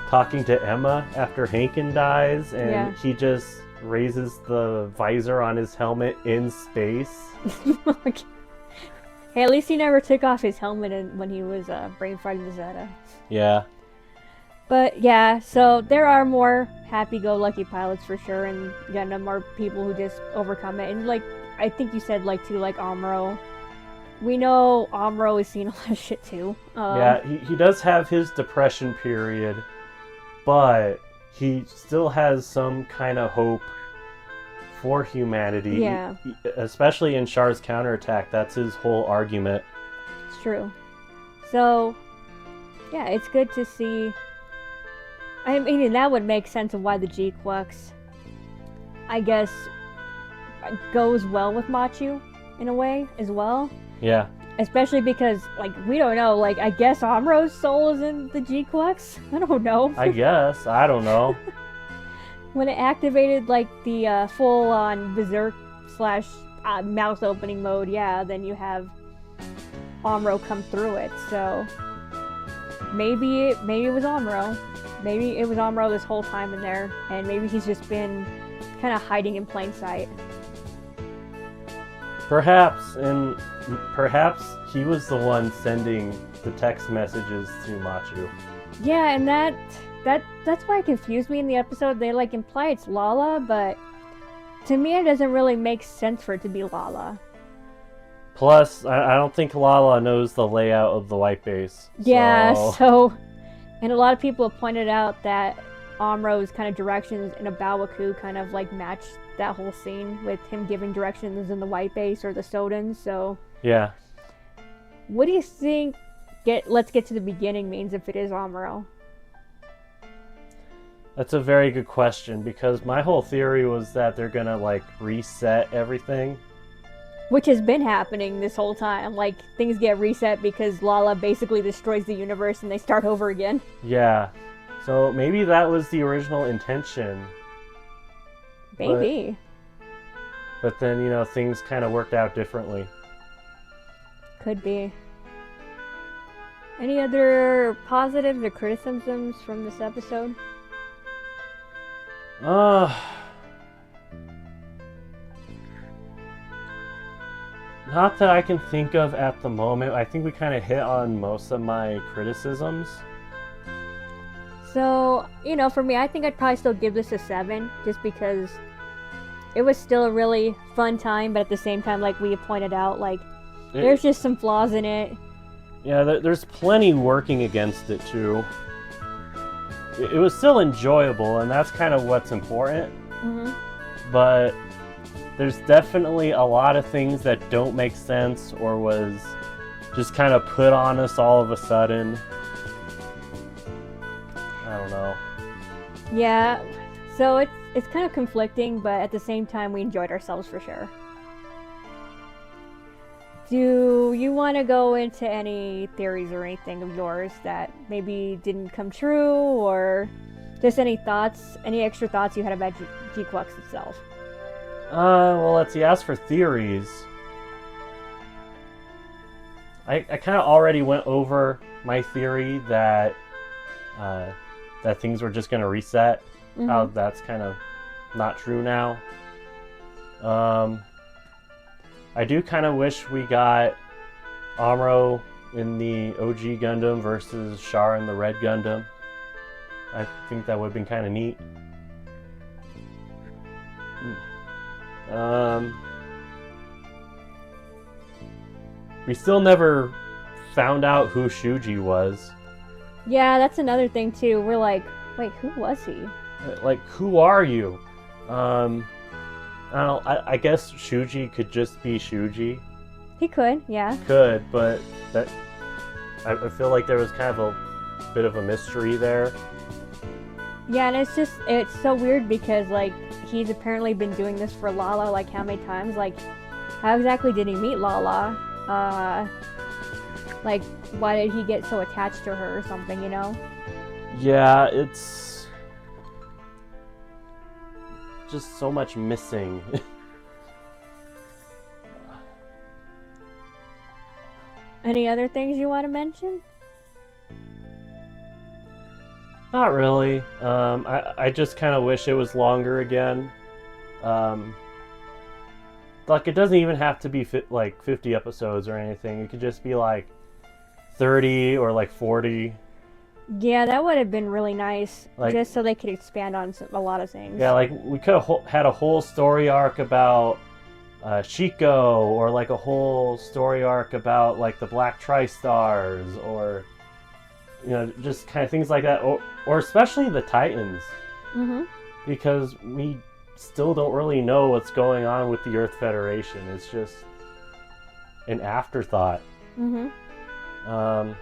talking to Emma after Hankin dies, and he just raises the visor on his helmet in space. Hey, at least he never took off his helmet when he was brain fighting the Zeta. Yeah. But yeah, so there are more happy-go-lucky pilots for sure, and Gundam are people who just overcome it. And like, I think you said like too, like Amuro. We know Amuro has seen a lot of shit too. Yeah, he does have his depression period, but he still has some kind of hope for humanity. Yeah. Especially in Char's counterattack, that's his whole argument. It's true. So, yeah, it's good to see. I mean, that would make sense of why the Gquuuuuux, I guess, goes well with Machu in a way as well. Yeah. Especially because, like, we don't know. Like, I guess Amuro's soul is in the Gquuuuuux? I don't know. I guess. I don't know. When it activated, like, the full-on berserk / mouth opening mode, yeah, then you have Amuro come through it. So, maybe it was Amuro. Maybe it was Amuro this whole time in there, and maybe he's just been kind of hiding in plain sight. Perhaps he was the one sending the text messages to Machu. Yeah, and that's why it confused me in the episode. They like imply it's Lala, but to me it doesn't really make sense for it to be Lala. Plus, I don't think Lala knows the layout of the white base. Yeah, so and a lot of people have pointed out that Amuro's kind of directions in a Bawaku kind of like match that whole scene with him giving directions in the white base or the Sodans. So yeah, what do you think? Let's get to the beginning means if it is Amuro. That's a very good question, because my whole theory was that they're gonna like reset everything. Which has been happening this whole time. Like, things get reset because Lala basically destroys the universe and they start over again. Yeah. So maybe that was the original intention. Maybe. But then, you know, things kind of worked out differently. Could be. Any other positives or criticisms from this episode? Not that I can think of at the moment. I think we kind of hit on most of my criticisms. So, you know, for me, I think I'd probably still give this a 7, just because it was still a really fun time, but at the same time, like we pointed out, like, there's just some flaws in it. Yeah, there's plenty working against it, too. It was still enjoyable, and that's kind of what's important. Mm-hmm. But there's definitely a lot of things that don't make sense or was just kind of put on us all of a sudden. I don't know. Yeah, so it's kind of conflicting, but at the same time, we enjoyed ourselves for sure. Do you want to go into any theories or anything of yours that maybe didn't come true, or just any thoughts, any extra thoughts you had about Gquuuuuux itself? Well, let's see. As for theories, I kind of already went over my theory that that things were just going to reset. Mm-hmm. How that's kind of not true now. I do kind of wish we got Amuro in the OG Gundam versus Char in the Red Gundam. I think that would have been kind of neat. We still never found out who Shuji was. Yeah, that's another thing too. We're like, wait, who was he? Like, who are you? I guess Shuji could just be Shuji. He could, yeah. Could, but that I feel like there was kind of a bit of a mystery there. Yeah, and it's so weird because, like, he's apparently been doing this for Lala, like, how many times? Like, how exactly did he meet Lala? Like, why did he get so attached to her or something, you know? Yeah, it's just so much missing. Any other things you want to mention? Not really. I just kind of wish it was longer again. Um, like it doesn't even have to be like 50 episodes or anything. It could just be like 30 or like 40. Yeah, that would have been really nice, Like just so they could expand on a lot of things. yeah, like we could have had a whole story arc about Chico, or like a whole story arc about like the Black Tri-Stars, or just kind of things like that, or especially the Titans, Mhm. because we still don't really know what's going on with the Earth Federation. It's just an afterthought. Mhm. Um,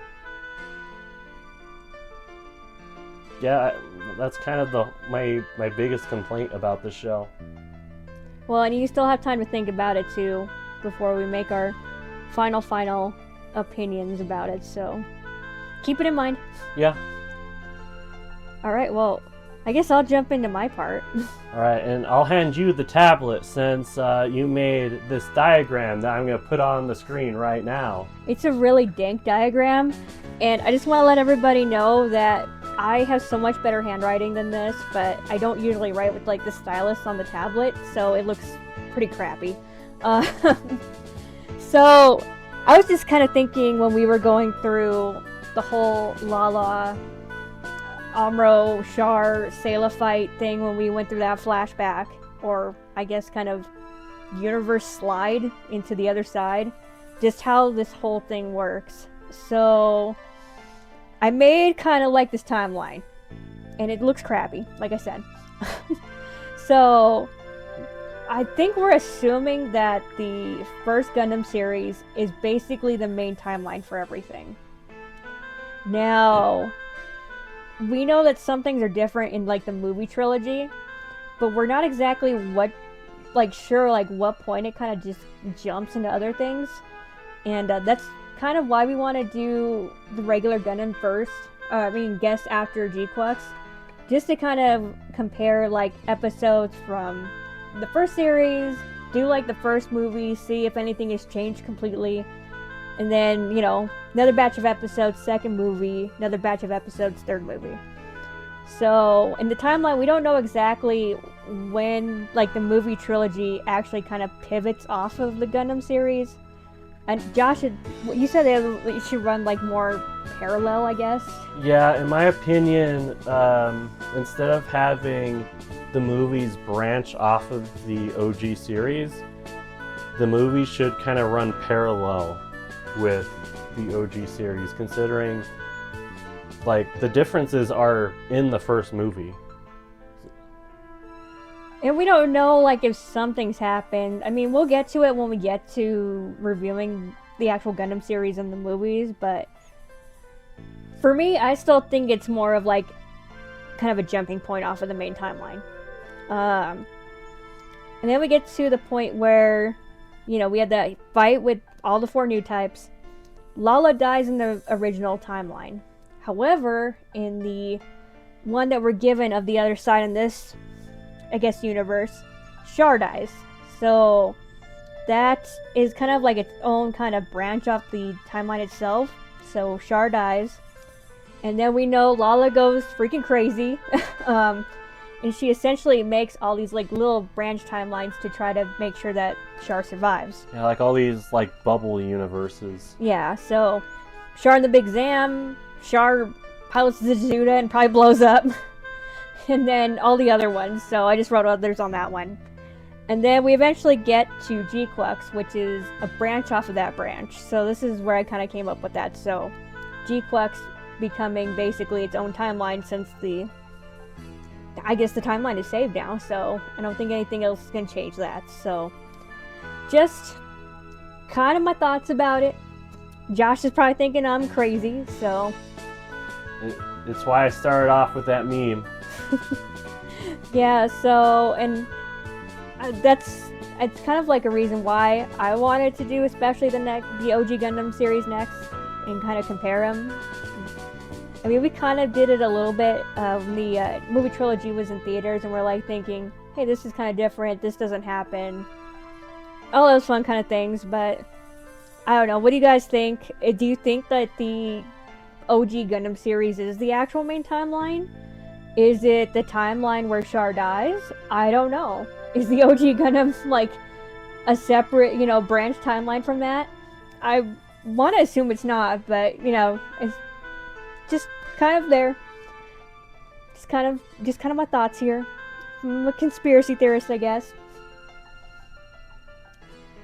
yeah, that's kind of my biggest complaint about the show. Well, and you still have time to think about it too before we make our final opinions about it. So keep it in mind. Yeah. All right. Well, I guess I'll jump into my part. All right, and I'll hand you the tablet since you made this diagram that I'm going to put on the screen right now. It's a really dank diagram, and I just want to let everybody know that I have so much better handwriting than this, but I don't usually write with like the stylus on the tablet, so it looks pretty crappy. Uh, so I was just kind of thinking when we were going through the whole Lala, Amro, Char, Sayla fight thing, when we went through that flashback, or I guess kind of universe slide into the other side, just how this whole thing works. So I made kind of like this timeline, and it looks crappy, like I said. So I think we're assuming that the first Gundam series is basically the main timeline for everything. Now, we know that some things are different in like the movie trilogy, but we're not exactly sure what point it kind of just jumps into other things, and that's kind of why we want to do the regular Gundam first. Guess after Gquuuuuux, just to kind of compare like episodes from the first series, do like the first movie, see if anything has changed completely, and then another batch of episodes, second movie, another batch of episodes, third movie. So in the timeline, we don't know exactly when like the movie trilogy actually kind of pivots off of the Gundam series. And Josh, you said it should run like more parallel, I guess. Yeah, in my opinion, instead of having the movies branch off of the OG series, the movies should kind of run parallel with the OG series, considering like the differences are in the first movie. And we don't know like if something's happened. I mean, we'll get to it when we get to reviewing the actual Gundam series and the movies, but for me, I still think it's more of like kind of a jumping point off of the main timeline. And then we get to the point where, we had that fight with all the 4 new types. Lala dies in the original timeline. However, in the one that we're given of the other side in this, I guess, universe, Char dies. So that is kind of like its own kind of branch off the timeline itself. So Char dies. And then we know Lala goes freaking crazy. And she essentially makes all these like little branch timelines to try to make sure that Char survives. Yeah, like all these like bubble universes. Yeah, so Char in the Big Zam, Char pilots the Zuda and probably blows up. And then all the other ones, so I just wrote others on that one. And then we eventually get to Gquuuuuux, which is a branch off of that branch. So this is where I kind of came up with that. So Gquuuuuux becoming basically its own timeline, since I guess the timeline is saved now, so I don't think anything else is going to change that. So just kind of my thoughts about it. Josh is probably thinking I'm crazy, so It's why I started off with that meme. Yeah, so, and it's kind of like a reason why I wanted to do especially the OG Gundam series next, and kind of compare them. I mean, we kind of did it a little bit. The movie trilogy was in theaters, and we're like thinking, hey, this is kind of different, this doesn't happen, all those fun kind of things. But I don't know. What do you guys think? Do you think that the OG Gundam series is the actual main timeline? Is it the timeline where Char dies? I don't know. Is the OG Gundam like a separate, branch timeline from that? I want to assume it's not, but it's just kind of there. Just kind of my thoughts here. I'm a conspiracy theorist, I guess.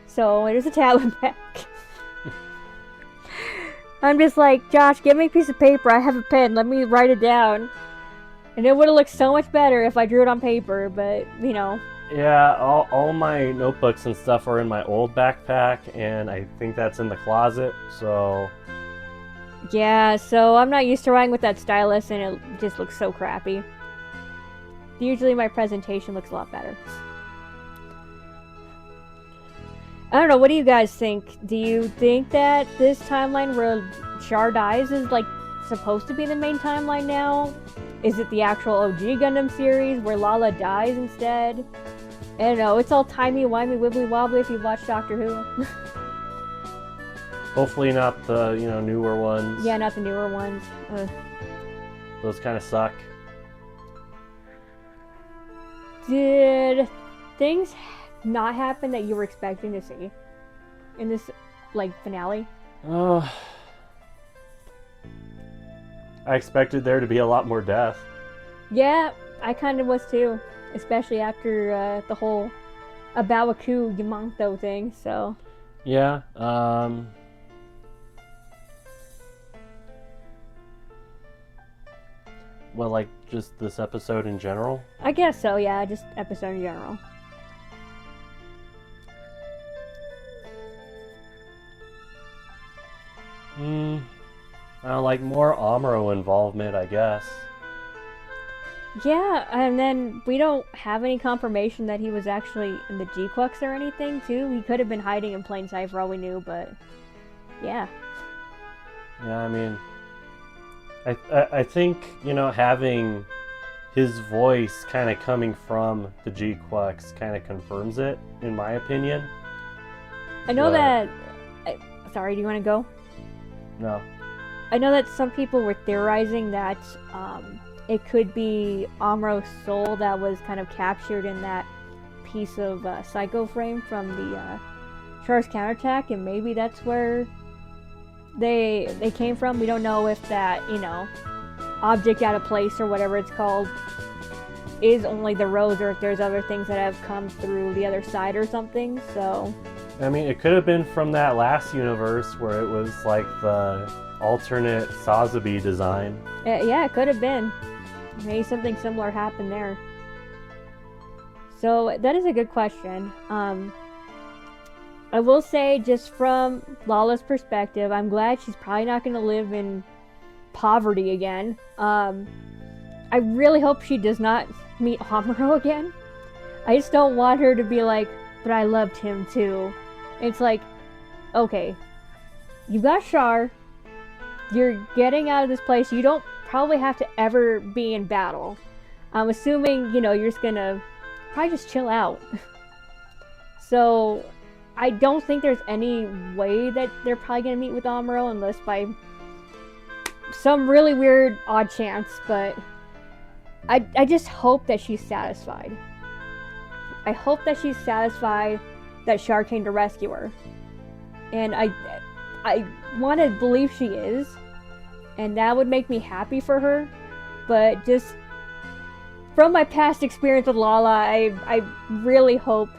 So there's a tablet back. I'm just like, Josh, give me a piece of paper. I have a pen. Let me write it down. And it would have looked so much better if I drew it on paper, but, Yeah, all my notebooks and stuff are in my old backpack, and I think that's in the closet, so... Yeah, so I'm not used to writing with that stylus, and it just looks so crappy. Usually my presentation looks a lot better. I don't know, what do you guys think? Do you think that this timeline where Char dies is, like, supposed to be the main timeline now? Is it the actual OG Gundam series where Lala dies instead? I don't know, it's all timey-wimey, wibbly-wobbly if you've watched Doctor Who. Hopefully not the, newer ones. Yeah, not the newer ones. Those kind of suck. Did things not happen that you were expecting to see in this, finale? I expected there to be a lot more death. Yeah, I kind of was too. Especially after the whole Abawaku Yamato thing, so... Yeah, well, like, just this episode in general? I guess so, yeah, just episode in general. Like, more Amuro involvement, I guess. Yeah, and then we don't have any confirmation that he was actually in the Gquuuuuux or anything, too. He could have been hiding in plain sight for all we knew, but... Yeah. Yeah, I mean... I think, having his voice kind of coming from the Gquuuuuux kind of confirms it, in my opinion. I know that... Sorry, do you want to go? No. I know that some people were theorizing that it could be Amuro's soul that was kind of captured in that piece of psycho frame from the Char's counterattack, and maybe that's where they came from. We don't know if that, object out of place or whatever it's called is only the rose, or if there's other things that have come through the other side or something, so... I mean, it could have been from that last universe where it was like the alternate Sazabi design. Yeah, it could have been. Maybe something similar happened there. So, that is a good question. I will say, just from Lala's perspective, I'm glad she's probably not going to live in poverty again. I really hope she does not meet Amuro again. I just don't want her to be like, but I loved him too. It's like, okay, you got Char, you're getting out of this place, you don't probably have to ever be in battle. I'm assuming, you're just gonna probably just chill out. So, I don't think there's any way that they're probably gonna meet with Amuro unless by some really weird odd chance, but I just hope that she's satisfied. I hope that she's satisfied that Char came to rescue her. And I want to believe she is. And that would make me happy for her. But just from my past experience with Lala, I really hope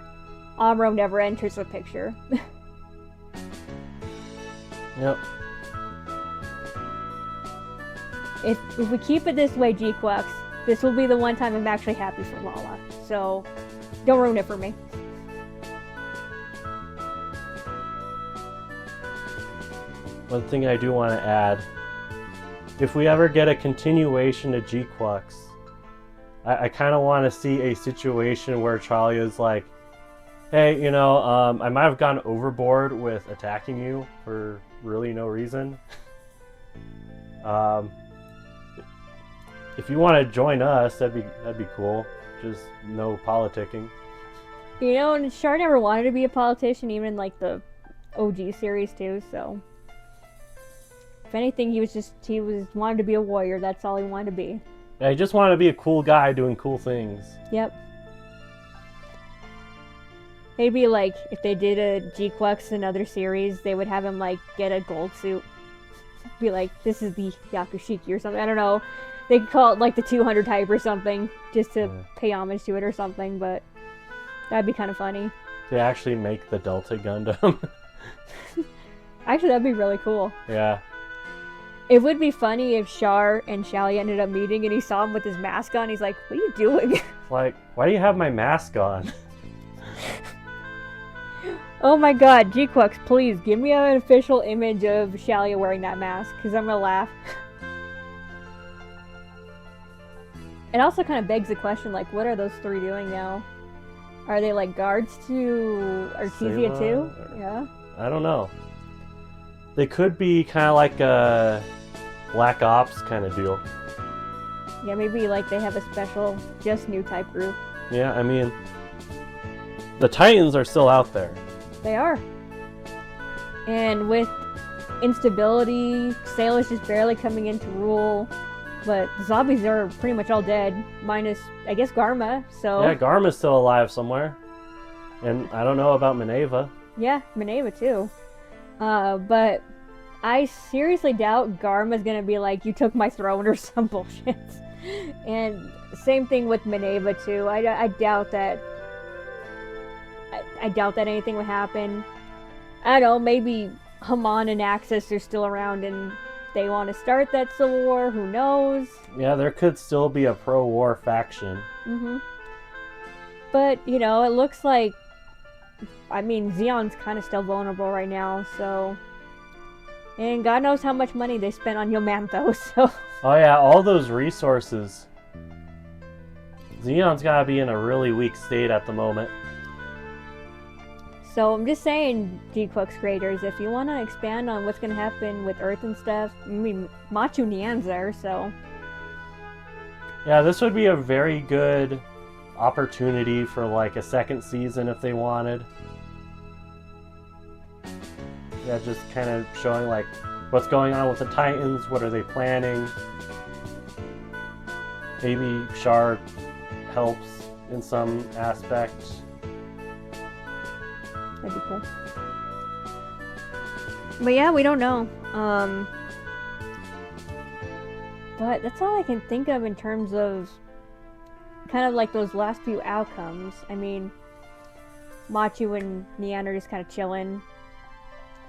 Amuro never enters the picture. Yep. If we keep it this way, Gquuuuuux, this will be the one time I'm actually happy for Lala. So, don't ruin it for me. One thing I do want to add, if we ever get a continuation to Gquuuuuux, I kind of want to see a situation where Charlie is like, hey, I might have gone overboard with attacking you for really no reason. If you want to join us, that'd be cool. Just no politicking. And Char never wanted to be a politician, even in the OG series too. So if anything, he was wanted to be a warrior. That's all he wanted to be. Yeah, he just wanted to be a cool guy doing cool things. Yep. Maybe like if they did a Gquuuuuux another series, they would have him like get a gold suit. Be like, this is the Yakushiki or something. I don't know. They could call it like the 200 type or something, just to pay homage to it or something. But that'd be kind of funny. They actually make the Delta Gundam. Actually, that'd be really cool. Yeah. It would be funny if Char and Xiaoli ended up meeting and he saw him with his mask on. He's like, what are you doing? Like, why do you have my mask on? Oh my god, Gquuuuuux, please give me an official image of Xiaoli wearing that mask, because I'm gonna laugh. It also kind of begs the question, like, what are those three doing now? Are they like guards to Artesia too? Yeah. I don't know. They could be kind of like a Black Ops kind of deal. Yeah, maybe like they have a special, just new type group. Yeah, I mean, the Titans are still out there. They are. And with instability, Sail is just barely coming into rule. But the zombies are pretty much all dead, minus, I guess, Garma, so... Yeah, Garma's still alive somewhere. And I don't know about Minerva. Yeah, Minerva too. But I seriously doubt Garma's gonna be like, you took my throne or some bullshit. And same thing with Minerva too. I doubt that... I doubt that anything would happen. I don't know, maybe Haman and Axis are still around and they want to start that civil war, who knows? Yeah, there could still be a pro-war faction. Mm-hmm. But, you know, it looks like... I mean, Zeon's kind of still vulnerable right now, so... And God knows how much money they spent on Yomantho, so... Oh yeah, all those resources. Zeon's gotta be in a really weak state at the moment. So I'm just saying, Gquuuuuux creators, if you want to expand on what's going to happen with Earth and stuff, I mean, Machu Nian's there, so... Yeah, this would be a very good opportunity for like a second season if they wanted. Yeah, just kind of showing like what's going on with the Titans, what are they planning. Maybe Char helps in some aspect. That'd be cool. But yeah, we don't know. But that's all I can think of in terms of kind of like those last few outcomes. I mean, Machu and Nian are just kind of chilling.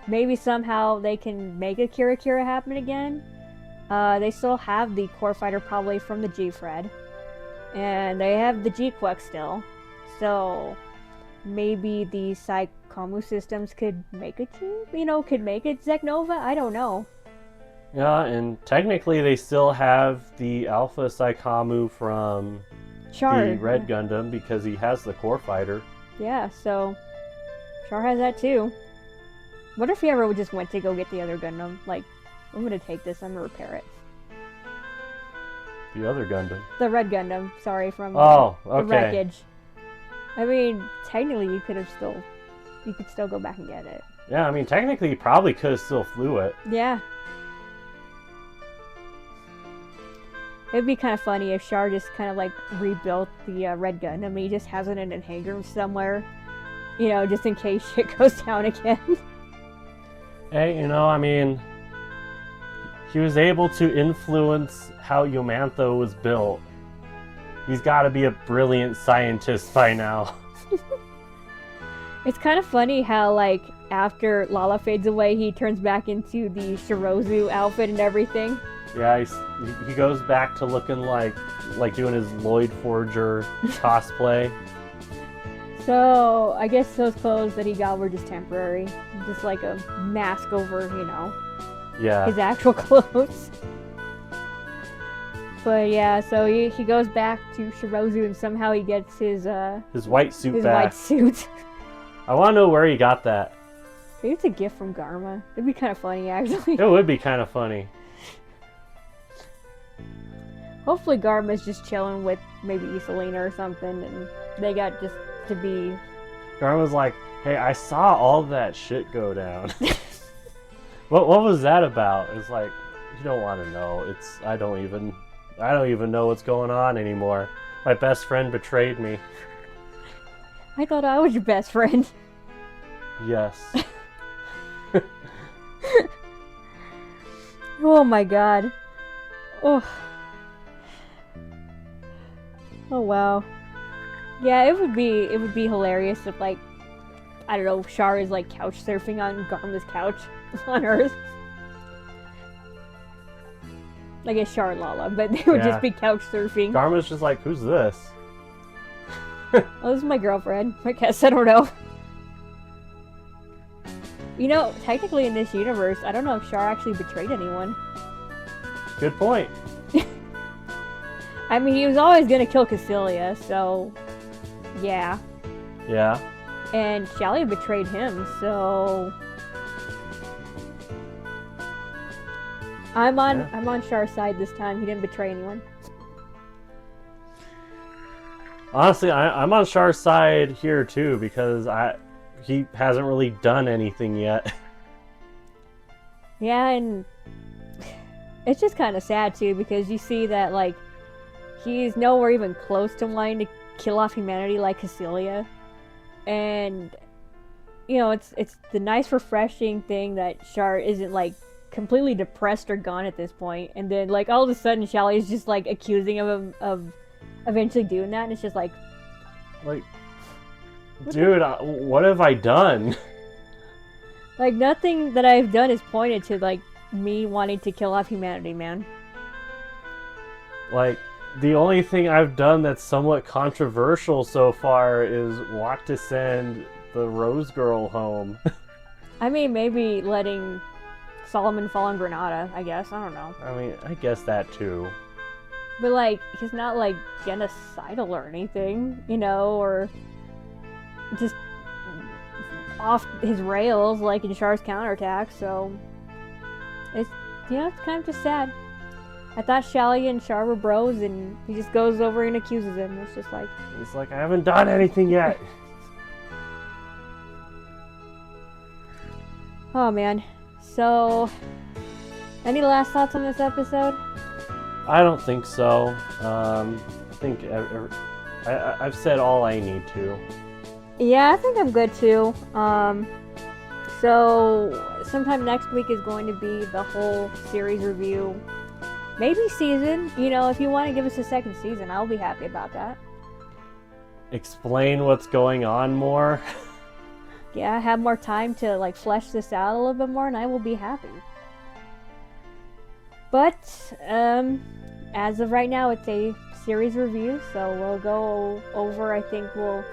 Maybe somehow they can make a Kira Kira happen again. They still have the core fighter probably from the G-Fred. And they have the Gquuuuuux still. So maybe the Psychomu systems could make it, you know, could make it Zeknova? I don't know. Yeah, and technically they still have the Alpha Psychomu from Char, the Red Gundam because he has the core fighter. Yeah, so Char has that too. What if he ever just went to go get the other Gundam? Like, I'm gonna take this, I'm gonna repair it. The other Gundam? The Red Gundam, sorry, from the wreckage. I mean, technically you could still go back and get it. Yeah, I mean, technically you probably could have still flew it. Yeah. It'd be kind of funny if Char just kind of like rebuilt the Red Gundam and he just has it in a hangar somewhere. You know, just in case shit goes down again. Hey, you know, I mean, he was able to influence how Yomantho was built. He's got to be a brilliant scientist by now. It's kind of funny how, like, after Lala fades away, he turns back into the Shirozu outfit and everything. Yeah, he goes back to looking like doing his Lloyd Forger cosplay. So, I guess those clothes that he got were just temporary. Just like a mask over, you know, his actual clothes. But yeah, so he goes back to Shirozu and somehow he gets his white suit his back. White suit. I want to know where he got that. Maybe it's a gift from Garma. It'd be kind of funny, actually. It would be kind of funny. Hopefully Garma's just chilling with maybe Isolina or something, and they got just to be... Garma's like, Hey, I saw all that shit go down. What was that about? It's like, you don't want to know. I don't even know what's going on anymore. My best friend betrayed me. I thought I was your best friend. Yes. Oh my god. Oh. Oh wow. Yeah, it would be hilarious if, like, I don't know, Char is like couch surfing on Garma's couch on Earth. I guess Char and Lala, but they would just be couch surfing. Garma's just like, who's this? Oh, this is my girlfriend. I guess, I don't know. You know, technically in this universe, I don't know if Char actually betrayed anyone. Good point. I mean, he was always gonna kill Cassilia, so yeah. Yeah. And Shalia betrayed him, so I'm on Char's side this time. He didn't betray anyone. Honestly, I'm on Char's side here too because he hasn't really done anything yet. Yeah, and it's just kind of sad too because you see that, like, he's nowhere even close to wanting to kill off humanity like Cassilia. And, you know, it's the nice, refreshing thing that Char isn't, like, completely depressed or gone at this point. And then, like, all of a sudden, Shally is just, like, accusing him of eventually doing that. And it's just like... dude, what have I done? Like, nothing that I've done is pointed to, like, me wanting to kill off humanity, man. Like, the only thing I've done that's somewhat controversial so far is want to send the Rose Girl home. I mean, maybe letting Solomon fall on Granada, I guess. I don't know. I mean, I guess that too. But, like, he's not, like, genocidal or anything, you know, or just off his rails, like in Char's counterattack, so it's, you know, it's kind of just sad. I thought Shally and Char were bros, and he just goes over and accuses him. It's just like... He's like, I haven't done anything yet. Oh, man. So, any last thoughts on this episode? I don't think so. I think I've said all I need to. Yeah, I think I'm good, too. So, sometime next week is going to be the whole series review. Maybe season. You know, if you want to give us a second season, I'll be happy about that. Explain what's going on more. Yeah, have more time to, like, flesh this out a little bit more, and I will be happy. But, as of right now, it's a series review, so we'll go over, I think we'll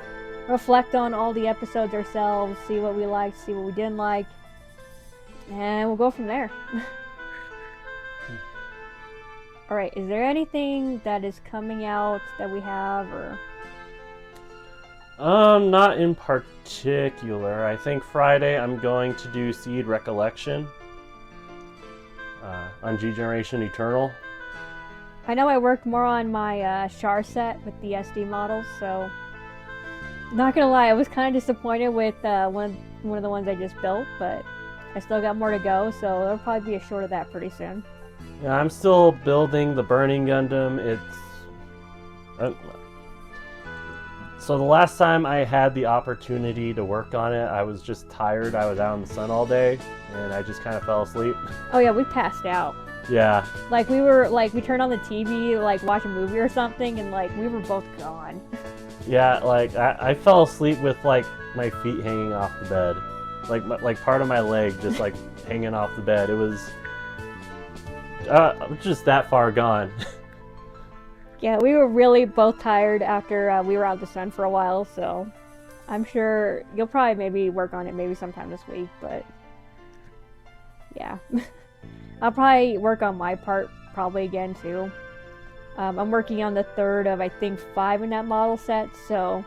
reflect on all the episodes ourselves, see what we liked, see what we didn't like, and we'll go from there. Alright, is there anything that is coming out that we have, or... Not in particular. I think Friday I'm going to do Seed Recollection on G Generation Eternal. I know I worked more on my Char set with the SD models, so... Not gonna lie, I was kind of disappointed with one of the ones I just built, but I still got more to go, so there'll probably be a short of that pretty soon. Yeah, I'm still building the Burning Gundam. So the last time I had the opportunity to work on it, I was just tired. I was out in the sun all day, and I just kind of fell asleep. Oh yeah, we passed out. Yeah. Like, we turned on the TV, like, watch a movie or something, and, like, we were both gone. Yeah, like, I fell asleep with, like, my feet hanging off the bed. Like part of my leg just, like, hanging off the bed. It was... just that far gone. Yeah, we were really both tired after we were out in the sun for a while, so I'm sure you'll probably maybe work on it maybe sometime this week, but yeah. I'll probably work on my part probably again too. I'm working on the third of, I think, 5 in that model set, so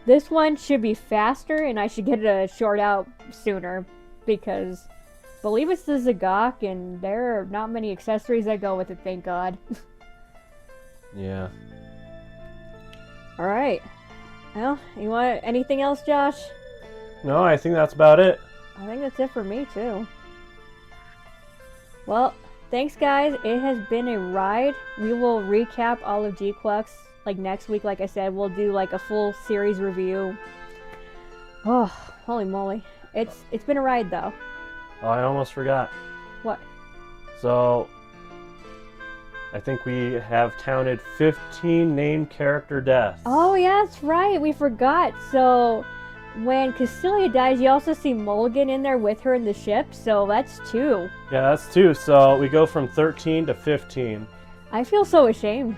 this one should be faster and I should get it a short out sooner because I believe it's the Zagok and there are not many accessories that go with it, thank God. Yeah. Alright. Well, you want anything else, Josh? No, I think that's about it. I think that's it for me too. Well, thanks guys. It has been a ride. We will recap all of Gquuuuuux like next week. Like I said, we'll do like a full series review. Oh, holy moly. It's been a ride though. Oh, I almost forgot. What? So, I think we have counted 15 named character deaths. Oh yeah, that's right. We forgot. So when Cassilia dies, you also see Mulligan in there with her in the ship. So that's 2. Yeah, that's 2. So we go from 13 to 15. I feel so ashamed.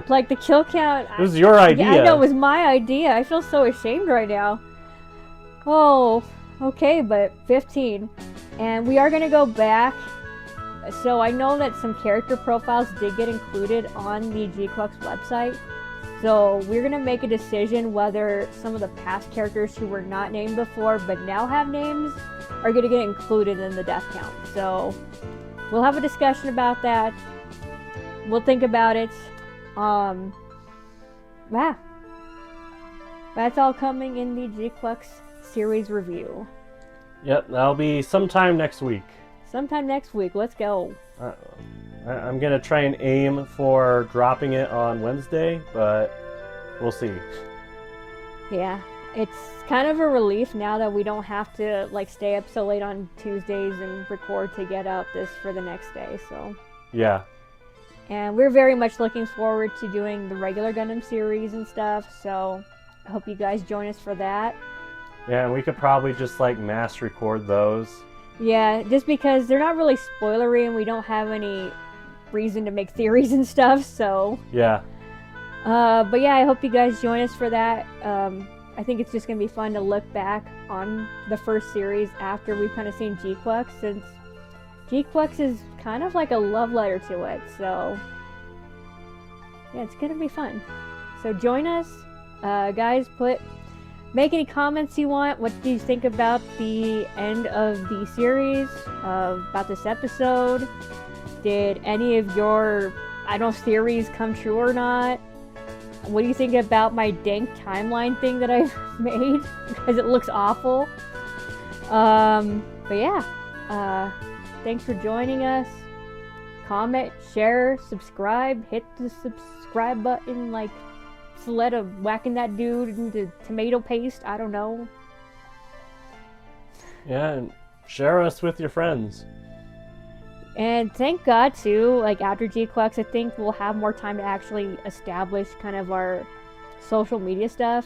Like the kill count. It was your idea. Yeah, I know, it was my idea. I feel so ashamed right now. Oh, okay, but 15. And we are going to go back. So I know that some character profiles did get included on the Gquuuuuux website. So we're going to make a decision whether some of the past characters who were not named before but now have names are going to get included in the death count. So we'll have a discussion about that. We'll think about it. Yeah. That's all coming in the Gquuuuuux series review. Yep, that'll be sometime next week. Sometime next week. Let's go. I'm going to try and aim for dropping it on Wednesday, but we'll see. Yeah. It's kind of a relief now that we don't have to like stay up so late on Tuesdays and record to get out this for the next day, so. Yeah. And we're very much looking forward to doing the regular Gundam series and stuff, so I hope you guys join us for that. Yeah, and we could probably just like mass record those. Yeah, just because they're not really spoilery and we don't have any reason to make theories and stuff, so. Yeah. But yeah, I hope you guys join us for that. I think it's just going to be fun to look back on the first series after we've kind of seen Gquuuuuux, since Gquuuuuux is kind of like a love letter to it, so yeah, it's going to be fun. So join us, guys. Make any comments you want. What do you think about the end of the series, about this episode? Did any of your, I don't know, theories come true or not? What do you think about my dank timeline thing that I've made? Because it looks awful. But yeah, thanks for joining us. Comment, share, subscribe, hit the subscribe button like Saletta whacking that dude into tomato paste. I don't know. Yeah, and share us with your friends. And thank God too, like after Gquuuuuux, I think we'll have more time to actually establish kind of our social media stuff.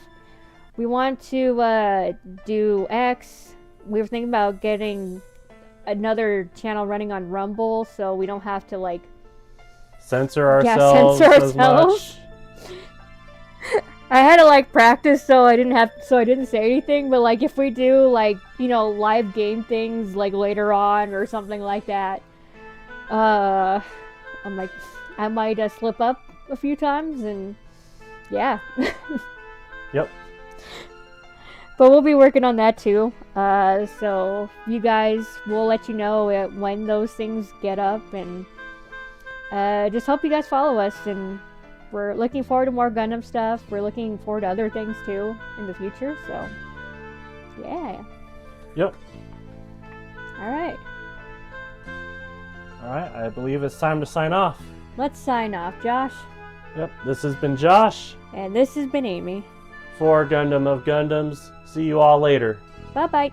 We want to do X. We were thinking about getting another channel running on Rumble, so we don't have to like censor ourselves as much. I had to like practice so I didn't say anything, but like if we do like, you know, live game things like later on or something like that, I'm like, I might slip up a few times, and yeah. Yep. But we'll be working on that too. So you guys, we'll let you know when those things get up, and just hope you guys follow us. And we're looking forward to more Gundam stuff. We're looking forward to other things too in the future. So yeah. Yep. All right. Alright, I believe it's time to sign off. Let's sign off, Josh. Yep, this has been Josh. And this has been Amy. For Gundam of Gundams. See you all later. Bye-bye.